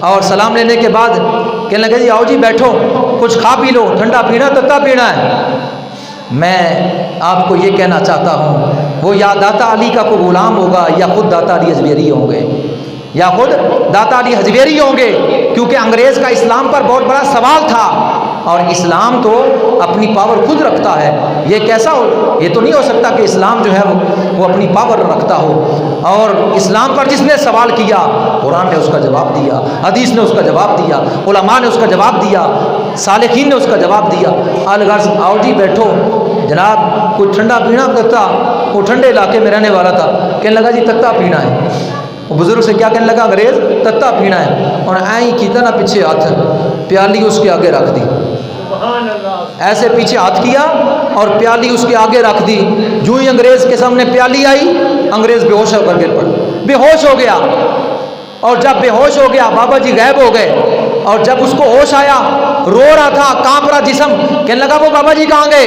اور سلام لینے کے بعد کہنے لگے جی آؤ جی بیٹھو، کچھ کھا پی لو، ٹھنڈا پینا تتا پینا ہے۔ میں آپ کو یہ کہنا چاہتا ہوں، وہ یا داتا علی کا کوئی غلام ہوگا یا خود داتا علی حجویری ہوں گے، یا خود داتا علی حجویری ہوں گے، کیونکہ انگریز کا اسلام پر بہت بڑا سوال تھا، اور اسلام تو اپنی پاور خود رکھتا ہے۔ یہ کیسا ہو، یہ تو نہیں ہو سکتا کہ اسلام جو ہے وہ اپنی پاور رکھتا ہو۔ اور اسلام پر جس نے سوال کیا، قرآن نے اس کا جواب دیا، حدیث نے اس کا جواب دیا، علماء نے اس کا جواب دیا، صالحین نے اس کا جواب دیا۔ الغرض آؤ جی بیٹھو جناب، کوئی ٹھنڈا پینا تتا، وہ ٹھنڈے علاقے میں رہنے والا تھا، کہنے لگا جی تتا پینا ہے۔ وہ بزرگ سے کیا کہنے لگا، انگریز تتا پینا ہے، اور ایਂ کیتا نا پیچھے ہاتھ، پیالی اس کے آگے رکھ دی، ایسے پیچھے ہاتھ کیا اور پیالی اس کے آگے رکھ دی۔ جو ہی انگریز کے سامنے پیالی آئی، انگریز بے ہوش ہو کر گر پڑا، بے ہوش ہو گیا۔ اور جب بے ہوش ہو گیا، بابا جی غائب ہو گئے، اور جب اس کو ہوش آیا، رو رہا تھا، کانپ رہا جسم، کہنے لگا وہ بابا جی کہاں گئے؟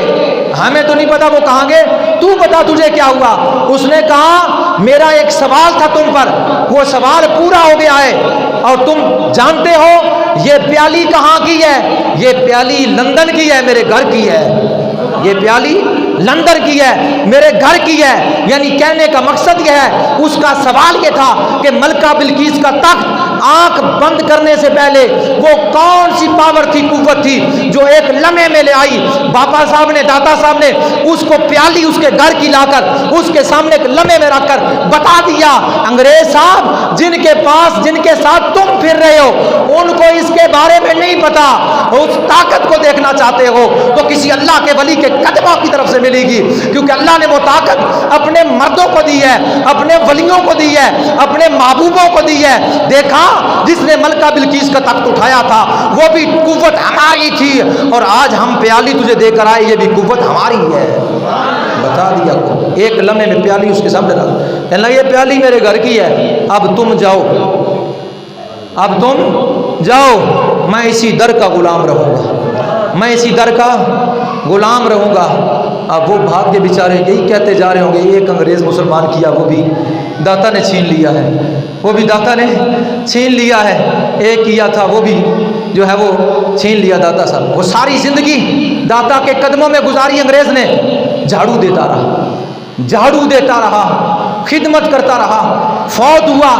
ہمیں تو نہیں پتا وہ کہاں گئے، تو بتا تجھے کیا ہوا؟ اس نے کہا میرا ایک سوال تھا تم پر، وہ سوال پورا ہو گیا ہے، اور تم جانتے ہو یہ پیالی کہاں کی ہے؟ یہ پیالی لندن کی ہے، میرے گھر کی ہے۔ یہ پیالی لندن کی ہے، میرے گھر کی ہے۔ یعنی کہنے کا مقصد یہ ہے، اس کا سوال یہ تھا کہ ملکہ بلقیس کا تخت آنکھ بند کرنے سے پہلے وہ کون سی پاور تھی، قوت تھی جو ایک لمحے میں لے آئی؟ باپا صاحب نے، داتا صاحب نے اس کو پیالی اس کے گھر کی لا کر اس کے سامنے ایک لمحے میں رکھ کر بتا دیا، انگریز صاحب جن کے پاس، جن کے ساتھ تم پھر رہے ہو، ان کو اس کے بارے میں نہیں پتا، اس طاقت کو دیکھنا چاہتے ہو تو کسی اللہ کے ولی کے قدموں کی طرف سے ملے گی، کیونکہ اللہ نے وہ طاقت اپنے مردوں کو دی ہے، اپنے ولیوں کو دی ہے، اپنے محبوبوں کو دی ہے۔ دیکھا جس نے ملکہ بلقیس کا تخت اٹھایا تھا وہ بھی قوت ہماری تھی، اور آج ہم پیالی تجھے دے کر آئے، یہ بھی قوت ہماری ہے۔ بتا دیا کو ایک لمحے میں پیالی اس کے سامنے رکھ، کہنے لگا یہ پیالی میرے گھر کی ہے، اب تم جاؤ، اب تم جاؤ، میں اسی در کا غلام رہوں گا، میں اسی در کا غلام رہوں گا۔ اب وہ بھاگ کے بیچارے یہی کہتے جا رہے ہوں گے، ایک انگریز مسلمان کیا، وہ بھی داتا نے چھین لیا ہے، وہ بھی داتا نے چھین لیا ہے، ایک کیا تھا وہ بھی جو ہے وہ چھین لیا داتا صاحب۔ وہ ساری زندگی داتا کے قدموں میں گزاری انگریز نے، جھاڑو دیتا رہا، جھاڑو دیتا رہا، خدمت کرتا رہا، فوت ہوا،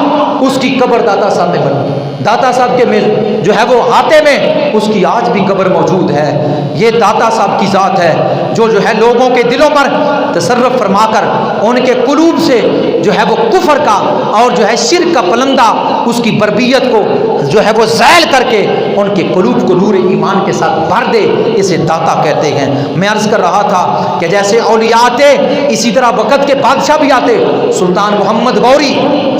اس کی قبر داتا صاحب میں بنی، داتا صاحب کے جو ہے وہ ہاتھے میں اس کی آج بھی قبر موجود ہے۔ یہ داتا صاحب کی ذات ہے جو ہے لوگوں کے دلوں پر تصرف فرما کر ان کے قلوب سے جو ہے وہ کفر کا اور جو ہے شرک کا پلندہ اس کی بربیت کو جو ہے وہ زائل کر کے ان کے قلوب کو نور ایمان کے ساتھ بھر دے، اسے داتا کہتے ہیں۔ میں عرض کر رہا تھا کہ جیسے اولیاء آتے اسی طرح وقت کے بادشاہ بھی آتے۔ سلطان محمد غوری،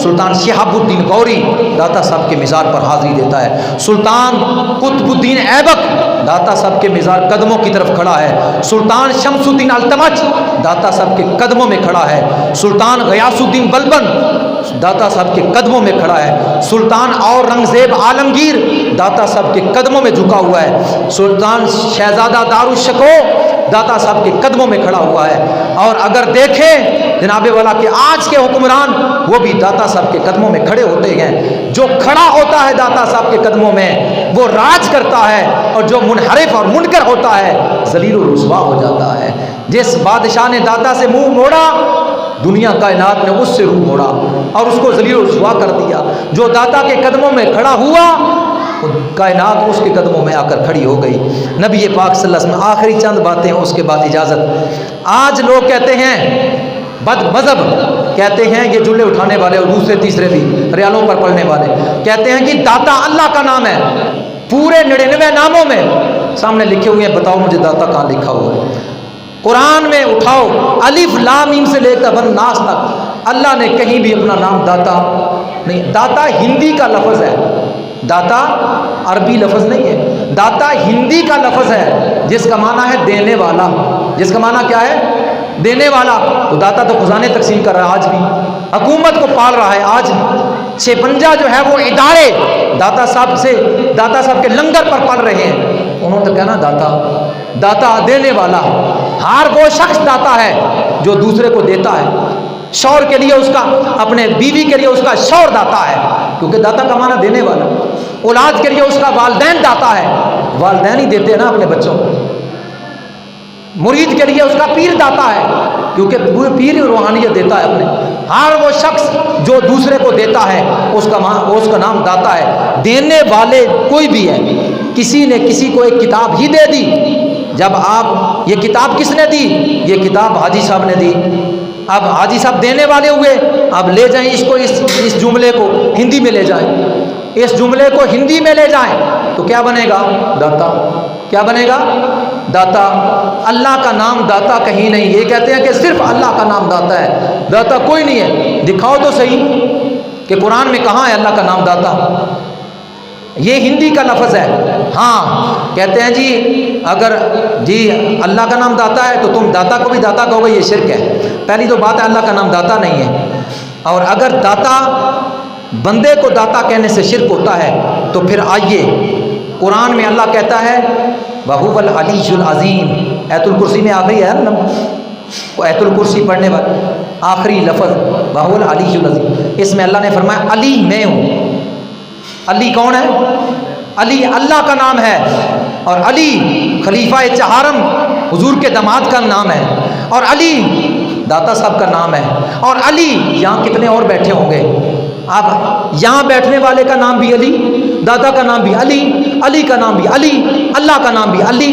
سلطان شہاب الدین غوری داتا صاحب کے مزار پر حاضری دیتا ہے۔ سلطان قطب الدین ایبک داتا صاحب کے مزار قدموں کی طرف کھڑا ہے۔ سلطان شمس الدین التمش داتا صاحب کے قدموں میں کھڑا ہے۔ سلطان غیاث الدین بلبن داتا صاحب کے قدموں میں کھڑا ہے۔ سلطان اورنگزیب عالمگیر داتا صاحب کے قدموں میں جھکا ہوا ہے۔ سلطان شہزادہ دارالشکوہ داتا صاحب کے قدموں میں کھڑا ہوا ہے۔ اور اگر دیکھیں جناب والا کہ آج کے حکمران وہ بھی داتا صاحب کے قدموں میں کھڑے ہوتے ہیں۔ جو کھڑا ہوتا ہے داتا صاحب کے قدموں میں وہ راج کرتا ہے، اور جو منحرف اور منکر ہوتا ہے ذلیل و رسوا ہو جاتا ہے۔ جس بادشاہ نے داتا سے منہ موڑا دنیا کائنات نے اس سے روح موڑا اور اس کو ذلیل و رسوا کر دیا۔ جو داتا کے قدموں میں کھڑا ہوا کائنات اس کے قدموں میں آ کر کھڑی ہو گئی۔ نبی پاک صلی اللہ علیہ وسلم آخری چند باتیں اس کے بعد اجازت۔ آج لوگ کہتے ہیں بد مذہب کہتے ہیں، یہ جلے اٹھانے والے اور دوسرے تیسرے بھی ریالوں پر پڑھنے والے کہتے ہیں کہ داتا اللہ کا نام ہے۔ پورے 99 ناموں میں سامنے لکھے ہوئے ہیں، بتاؤ مجھے داتا کہاں لکھا ہوا ہے؟ قرآن میں اٹھاؤ الف لام میم سے لے کر ناس تک اللہ نے کہیں بھی اپنا نام داتا نہیں۔ داتا ہندی کا لفظ ہے، داتا عربی لفظ نہیں ہے، داتا ہندی کا لفظ ہے جس کا معنی ہے دینے والا۔ جس کا معنی کیا ہے؟ دینے والا۔ تو داتا تو خزانے تقسیم کر رہا ہے، آج بھی حکومت کو پال رہا ہے۔ آج 56 جو ہے وہ ادارے داتا صاحب کے لنگر پر پل رہے ہیں۔ انہوں نے کہنا داتا دینے والا۔ ہر وہ شخص داتا ہے جو دوسرے کو دیتا ہے۔ شوہر کے لیے اس کا، اپنے بیوی کے لیے اس کا شوہر داتا ہے، کیونکہ داتا کا معنی دینے والا۔ اولاد کے لیے اس کا والدین داتا ہے، والدین ہی دیتے ہیں نا اپنے بچوں کو۔ مرید کے لیے اس کا پیر داتا ہے، کیونکہ پیر روحانیت دیتا ہے اپنے۔ ہر وہ شخص جو دوسرے کو دیتا ہے اس کا نام داتا ہے۔ دینے والے کوئی بھی ہے، کسی نے کسی کو ایک کتاب ہی دے دی، جب آپ یہ کتاب کس نے دی؟ یہ کتاب حاجی صاحب نے دی۔ اب حاجی صاحب دینے والے ہوئے، اب لے جائیں اس جملے کو ہندی میں لے جائیں، اس جملے کو ہندی میں لے جائیں تو کیا بنے گا؟ داتا۔ کیا بنے گا؟ داتا۔ اللہ کا نام داتا کہیں نہیں۔ یہ کہتے ہیں کہ صرف اللہ کا نام داتا ہے، داتا کوئی نہیں ہے۔ دکھاؤ تو صحیح کہ قرآن میں کہاں ہے اللہ کا نام داتا؟ یہ ہندی کا لفظ ہے۔ ہاں کہتے ہیں جی اگر جی اللہ کا نام داتا ہے تو تم داتا کو بھی داتا کہو گے، یہ شرک ہے۔ پہلی تو بات ہے اللہ کا نام داتا نہیں ہے، اور اگر داتا بندے کو داتا کہنے سے شرک ہوتا ہے تو پھر آئیے قرآن میں اللہ کہتا ہے وَهُوَ الْعَلِيُّ الْعَظِيمُ، آیت الکرسی میں آ گئی ہے نا، آیت الکرسی پڑھنے والے آخری لفظ وَهُوَ الْعَلِيُّ الْعَظِيمُ، اس میں اللہ نے فرمایا علی میں ہوں۔ علی کون ہے؟ علی اللہ کا نام ہے، اور علی خلیفہ چہارم حضور کے داماد کا نام ہے، اور علی داتا صاحب کا نام ہے، اور علی یہاں کتنے اور بیٹھے ہوں گے۔ اب یہاں بیٹھنے والے کا نام بھی علی، دادا کا نام بھی علی، علی کا نام بھی علی، اللہ کا نام بھی علی۔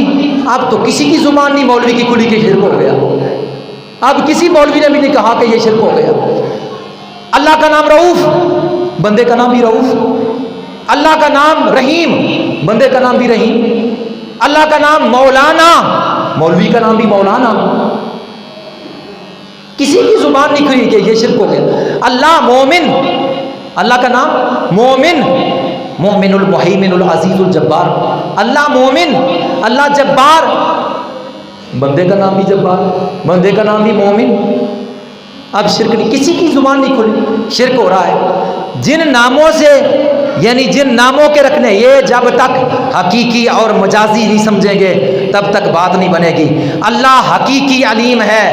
اب تو کسی کی زبان نہیں مولوی کی کھلی کہ شرک ہو گیا، اب کسی مولوی نے بھی نہیں کہا کہ یہ شرک ہو گیا۔ اللہ کا نام رؤوف، بندے کا نام بھی رؤوف۔ اللہ کا نام رحیم، بندے کا نام بھی رحیم۔ اللہ کا نام مولانا، مولوی کا نام بھی مولانا۔ کسی کی زبان نہیں کھلی کہ یہ شرک ہو گیا۔ اللہ مومن، اللہ کا نام مومن، مومن المحیمن العزیز الجبار۔ اللہ مومن، اللہ جبار، بندے کا نام بھی جبار، بندے کا نام بھی مومن۔ اب شرک نہیں، کسی کی زبان نہیں کھلی، شرک ہو رہا ہے۔ جن ناموں سے یعنی جن ناموں کے رکھنے، یہ جب تک حقیقی اور مجازی نہیں سمجھیں گے تب تک بات نہیں بنے گی۔ اللہ حقیقی علیم ہے،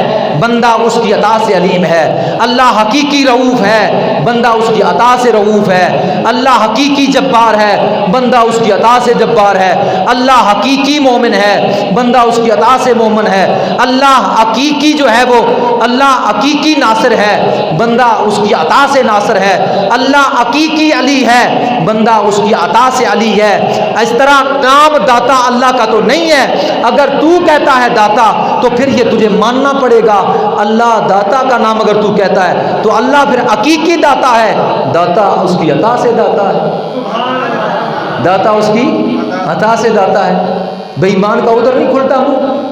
بندہ اس کی عطا سے علیم ہے۔ اللہ حقیقی رؤوف ہے، بندہ اس کی عطا سے رؤوف ہے۔ اللہ حقیقی جبار ہے، بندہ اس کی عطا سے جبار ہے۔ اللہ حقیقی مومن ہے، بندہ اس کی عطا سے مومن ہے۔ اللہ حقیقی جو ہے وہ اللہ حقیقی ناصر ہے، بندہ اس کی عطا سے ناصر ہے۔ اللہ حقیقی علی ہے، بندہ اس کی عطا سے علی ہے۔ اس طرح نام داتا اللہ کا تو نہیں ہے۔ اگر تو کہتا ہے داتا تو پھر یہ تجھے ماننا پڑے گا، اللہ داتا کا نام اگر تو کہتا ہے تو اللہ پھر حقیقی داتا ہے، داتا اس کی عطا سے داتا ہے، داتا اس کی عطا سے داتا ہے۔ بے ایمان کا ادھر نہیں کھلتا منہ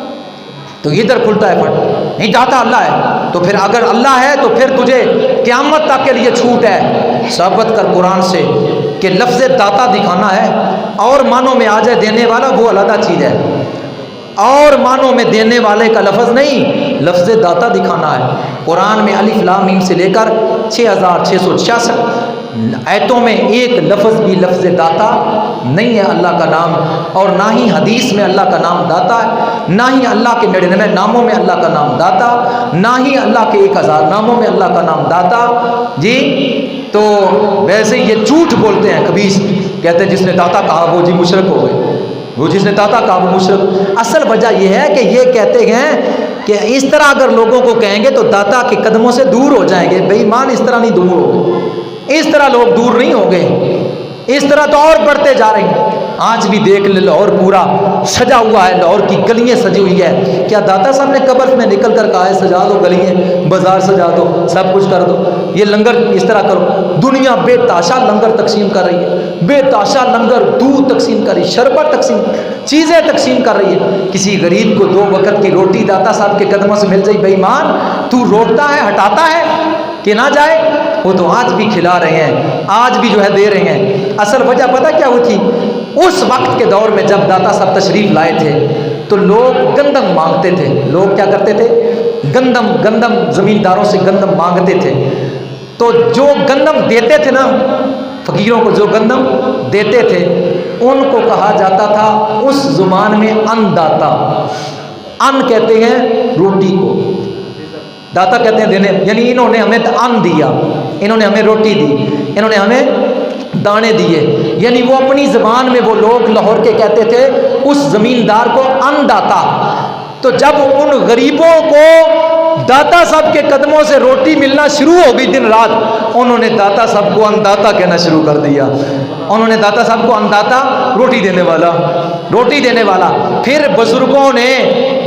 تو ادھر کھلتا ہے پھٹ، نہیں داتا اللہ ہے تو پھر اگر اللہ ہے تو پھر تجھے قیامت تک کے لیے چھوٹ ہے، ثابت کر قرآن سے کہ لفظ داتا دکھانا ہے، اور معنوں میں آ جائے دینے والا وہ علیحدہ چیز ہے، اور معنوں میں دینے والے کا لفظ نہیں، لفظ داتا دکھانا ہے۔ قرآن میں الف لام میم سے لے کر 6666 آیتوں میں ایک لفظ بھی لفظ داتا نہیں ہے اللہ کا نام، اور نہ ہی حدیث میں اللہ کا نام داتا ہے، نہ ہی اللہ کے 99 ناموں میں اللہ کا نام داتا، نہ ہی اللہ کے 1000 ناموں میں اللہ کا نام داتا۔ جی تو ویسے یہ جھوٹ بولتے ہیں خبیث، کہتے ہیں جس نے داتا کہا وہ جی مشرک ہو گئے، وہ جس نے داتا کہا وہ مشرک۔ اصل وجہ یہ ہے کہ یہ کہتے ہیں کہ اس طرح اگر لوگوں کو کہیں گے تو داتا کے قدموں سے دور ہو جائیں گے۔ بے ایمان اس طرح نہیں دور ہو گئے، اس طرح لوگ دور نہیں ہو گئے، اس طرح تو اور بڑھتے جا رہے ہیں۔ آج بھی دیکھ لے لاہور پورا سجا ہوا ہے، لاہور کی گلیاں سجی ہوئی ہے۔ کیا داتا صاحب نے قبر میں نکل کر کہا ہے سجا دو گلیاں، بازار سجا دو، سب کچھ کر دو، یہ لنگر اس طرح کرو؟ دنیا بے تاشا لنگر تقسیم کر رہی ہے، بے تاشا لنگر دودھ تقسیم کر رہی ہے، شربت تقسیم، چیزیں تقسیم کر رہی ہے۔ کسی غریب کو 2 وقت کی روٹی داتا صاحب کے قدموں سے مل جائے، بے ایمان تو روکتا ہے، ہٹاتا ہے کہ نہ جائے؟ وہ تو آج بھی کھلا رہے ہیں، آج بھی جو ہے دے رہے ہیں۔ اصل وجہ پتہ کیا ہوئی تھی؟ اس وقت کے دور میں جب داتا صاحب تشریف لائے تھے تو لوگ گندم مانگتے تھے۔ لوگ کیا کرتے تھے؟ گندم زمینداروں سے گندم مانگتے تھے، تو جو گندم دیتے تھے نا فقیروں کو، جو گندم دیتے تھے ان کو کہا جاتا تھا اس زبان میں ان داتا۔ ان کہتے ہیں روٹی کو، داتا کہتے ہیں دینے، یعنی انہوں نے ہمیں ان دیا، انہوں نے ہمیں روٹی دی، انہوں نے ہمیں دانے دیے. یعنی وہ اپنی زبان میں وہ لوگ لاہور کے کہتے تھے اس زمیندار کو ان داتا. تو جب ان غریبوں کو داتا صاحب کے قدموں سے روٹی ملنا شروع ہو گئی دن رات, انہوں نے داتا صاحب کو انداتا کہنا شروع کر دیا. انہوں نے داتا صاحب کو انداتا, روٹی دینے والا, روٹی دینے والا. پھر بزرگوں نے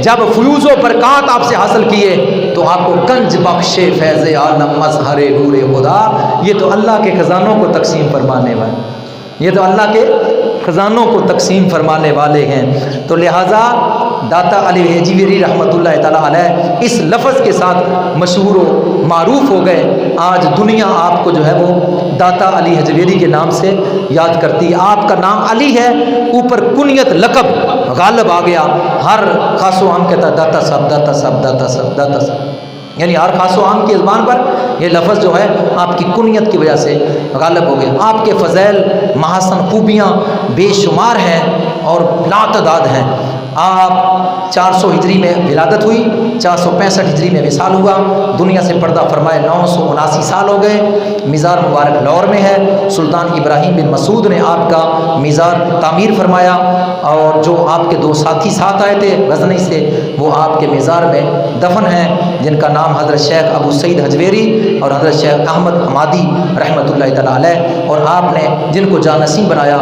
جب فیوز و برکات آپ سے حاصل کیے تو آپ کو کنج بخش فیض عالم مظہر نور خدا, یہ تو اللہ کے خزانوں کو تقسیم فرمانے والے, یہ تو اللہ کے خزانوں کو تقسیم فرمانے والے ہیں. تو لہٰذا داتا علی حجویری رحمۃ اللہ تعالیٰ علیہ اس لفظ کے ساتھ مشہور و معروف ہو گئے. آج دنیا آپ کو جو ہے وہ داتا علی حجویری کے نام سے یاد کرتی ہے. آپ کا نام علی ہے, اوپر کنیت لقب غالب آ گیا. ہر خاص و عام کہتا ہے داتا صاحب, داتا صاحب, داتا صاحب, داتا صاحب. یعنی ہر خاص و عام کی زبان پر یہ لفظ جو ہے آپ کی کنیت کی وجہ سے غالب ہو گئے. آپ کے فضائل, محاسن, خوبیاں بے شمار ہیں اور لا تعداد ہیں. آپ 400 ہجری میں ولادت ہوئی, 465 ہجری میں وصال ہوا, دنیا سے پردہ فرمائے 979 سال ہو گئے. مزار مبارک لاہور میں ہے. سلطان ابراہیم بن مسعود نے آپ کا مزار تعمیر فرمایا, اور جو آپ کے دو ساتھی ساتھ آئے تھے غزنی سے وہ آپ کے مزار میں دفن ہیں, جن کا نام حضرت شیخ ابو سعید حجویری اور حضرت شیخ احمد حمادی رحمۃ اللہ تعالیٰ علیہ. اور آپ نے جن کو جانشین بنایا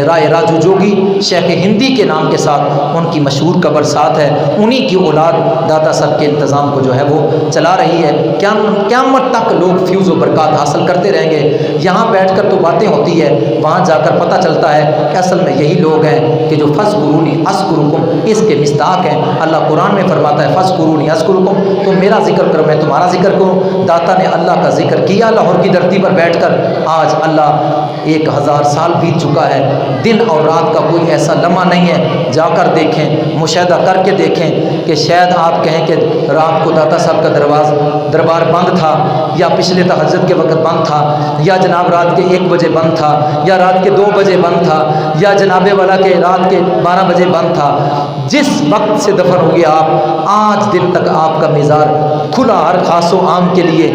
رائے راجو جوگی شیخ ہندی کے نام کے ساتھ ان کی مشہور قبر ساتھ ہے. انہی کی اولاد داتا صاحب کے انتظام کو جو ہے وہ چلا رہی ہے. قیامت تک لوگ فیوز و برکات حاصل کرتے رہیں گے. یہاں بیٹھ کر تو باتیں ہوتی ہے, وہاں جا کر پتہ چلتا ہے کہ اصل میں یہی لوگ ہیں کہ جو فذکرونی اذکرکم اس کے مصداق ہیں. اللہ قرآن میں فرماتا ہے فذکرونی اذکرکم, تو میرا ذکر کرو میں تمہارا ذکر کروں. داتا نے اللہ کا ذکر کیا لاہور کی دھرتی پر بیٹھ کر. آج اللہ 1000 سال بیت چکا ہے. دن اور رات کا کوئی ایسا لمحہ نہیں ہے, جا کر دیکھیں, مشاہدہ کر کے دیکھیں کہ شاید آپ کہیں کہ رات کو داتا صاحب کا دربار بند تھا, یا پچھلے تہجد کے وقت بند تھا, یا جناب رات کے 1 بجے بند تھا, یا رات کے 2 بجے بند تھا, یا جناب والا کے رات کے 12 بجے بند تھا. جس وقت سے دفن ہو گیا آپ, آج دن تک آپ کا مزار کھلا ہر خاص و عام کے لیے.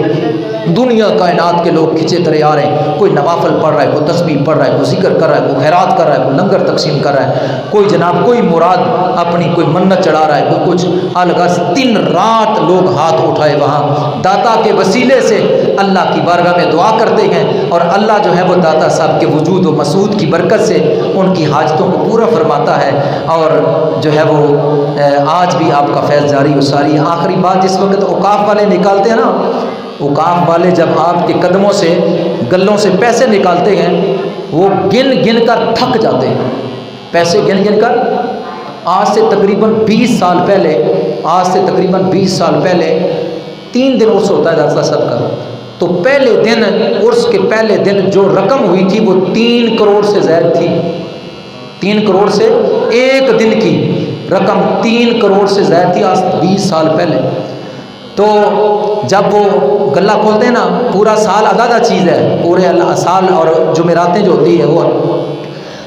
دنیا کائنات کے لوگ کھچے ترے آ رہے ہیں. کوئی نوافل پڑھ رہا ہے, کوئی تسبیح پڑھ رہا ہے, کوئی ذکر کر رہا ہے, کوئی خیرات کر رہا ہے, کوئی لنگر تقسیم کر رہا ہے, کوئی جناب کوئی مراد اپنی کوئی منت چڑھا رہا ہے, کوئی کچھ. الغرض دن رات لوگ ہاتھ اٹھائے وہاں داتا کے وسیلے سے اللہ کی بارگاہ میں دعا کرتے ہیں, اور اللہ جو ہے وہ داتا صاحب کے وجود و مسعود کی برکت سے ان کی حاجتوں کو پورا فرماتا ہے. اور جو ہے وہ آج بھی آپ کا فیض جاری و ساری. آخری بات, جس وقت اوقاف والے نکالتے ہیں نا, اوقاف والے جب آپ کے قدموں سے گلوں سے پیسے نکالتے ہیں, وہ گن گن کر تھک جاتے ہیں. پیسے گن گن کر. آج سے تقریباً 20 سال پہلے, آج سے تقریباً 20 سال پہلے 3 دن عرس ہوتا ہے داتا صاحب کا. تو پہلے دن عرس کے پہلے دن جو رقم ہوئی تھی وہ 3 کروڑ سے زائد تھی. 3 کروڑ سے ایک دن کی رقم 3 کروڑ سے زائد تھی آج 20 سال پہلے. تو جب وہ گلہ کھولتے ہیں نا, پورا سال عددہ چیز ہے, پورے سال اور جمعراتیں جو ہوتی ہے وہ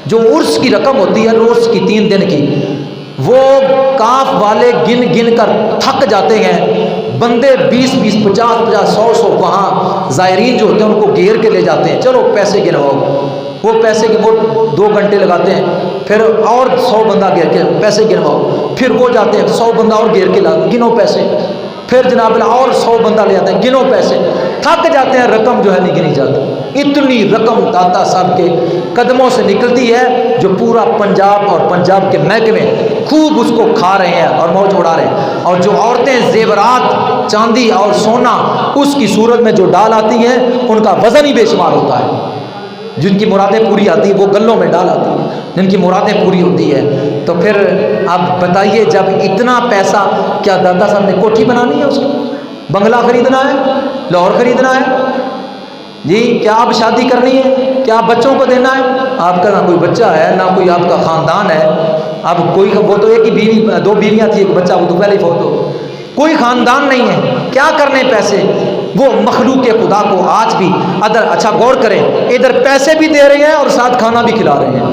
جو عرس کی رقم ہوتی ہے عرس کی 3 دن کی, وہ کاف والے گن گن کر تھک جاتے ہیں. بندے 20 20 50 50 100 100 وہاں زائرین جو ہوتے ہیں ان کو گھیر کے لے جاتے ہیں. چلو پیسے گنواؤ. وہ پیسے کے وہ 2 گھنٹے لگاتے ہیں, پھر اور 100 بندہ گھیر کے پیسے گنواؤ. پھر وہ جاتے ہیں 100 بندہ اور گھیر کے لاتے, گنو پیسے. پھر جناب اور 100 بندہ لے جاتے ہیں, گنو پیسے. تھک جاتے ہیں, رقم جو ہے نہیں گنی جاتی. اتنی رقم داتا صاحب کے قدموں سے نکلتی ہے جو پورا پنجاب اور پنجاب کے محکمے خوب اس کو کھا رہے ہیں اور موج اڑا رہے ہیں. اور جو عورتیں زیورات چاندی اور سونا اس کی صورت میں جو ڈال آتی ہیں, ان کا وزن ہی بے شمار ہوتا ہے. جن کی مرادیں پوری آتی ہیں وہ گلوں میں ڈال آتی ہیں, جن کی مرادیں پوری ہوتی ہے. تو پھر آپ بتائیے, جب اتنا پیسہ, کیا داتا صاحب نے کوٹھی بنانی ہے, اس کو بنگلہ خریدنا ہے, لاہور خریدنا ہے جی, کیا آپ شادی کرنی ہے, کیا آپ بچوں کو دینا ہے؟ آپ کا نہ کوئی بچہ ہے, نہ کوئی آپ کا خاندان ہے. اب کوئی, وہ تو ایک ہی بیوی 2 بیویاں تھی, ایک بچہ, وہ تو پہلے ہی فوت ہو. کوئی خاندان نہیں ہے, کیا کرنے پیسے؟ وہ مخلوق خدا کو آج بھی اچھا غور کریں, ادھر پیسے بھی دے رہے ہیں اور ساتھ کھانا بھی کھلا رہے ہیں.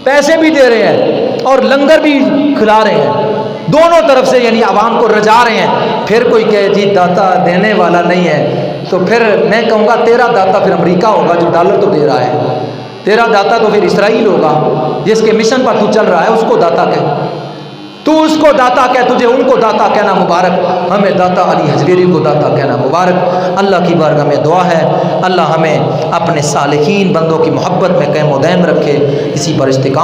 پیسے بھی دے رہے ہیں اور لنگر بھی کھلا رہے ہیں, دونوں طرف سے, یعنی عوام کو رجا رہے ہیں. پھر کوئی کہے جی داتا دینے والا نہیں ہے, تو پھر میں کہوں گا تیرا داتا پھر امریکہ ہوگا جو ڈالر تو دے رہا ہے، تیرا داتا تو پھر اسرائیل ہوگا جس کے مشن پر تو چل رہا ہے، اس کو داتا کہہ، تو اس کو داتا کہہ، تجھے ان کو داتا کہنا مبارک، ہمیں داتا علی حجویری کو داتا کہنا مبارک۔ اللہ کی بارگاہ میں دعا ہے اللہ ہمیں اپنے صالحین بندوں کی محبت میں قائم و دائم رکھے، اسی پر استقامت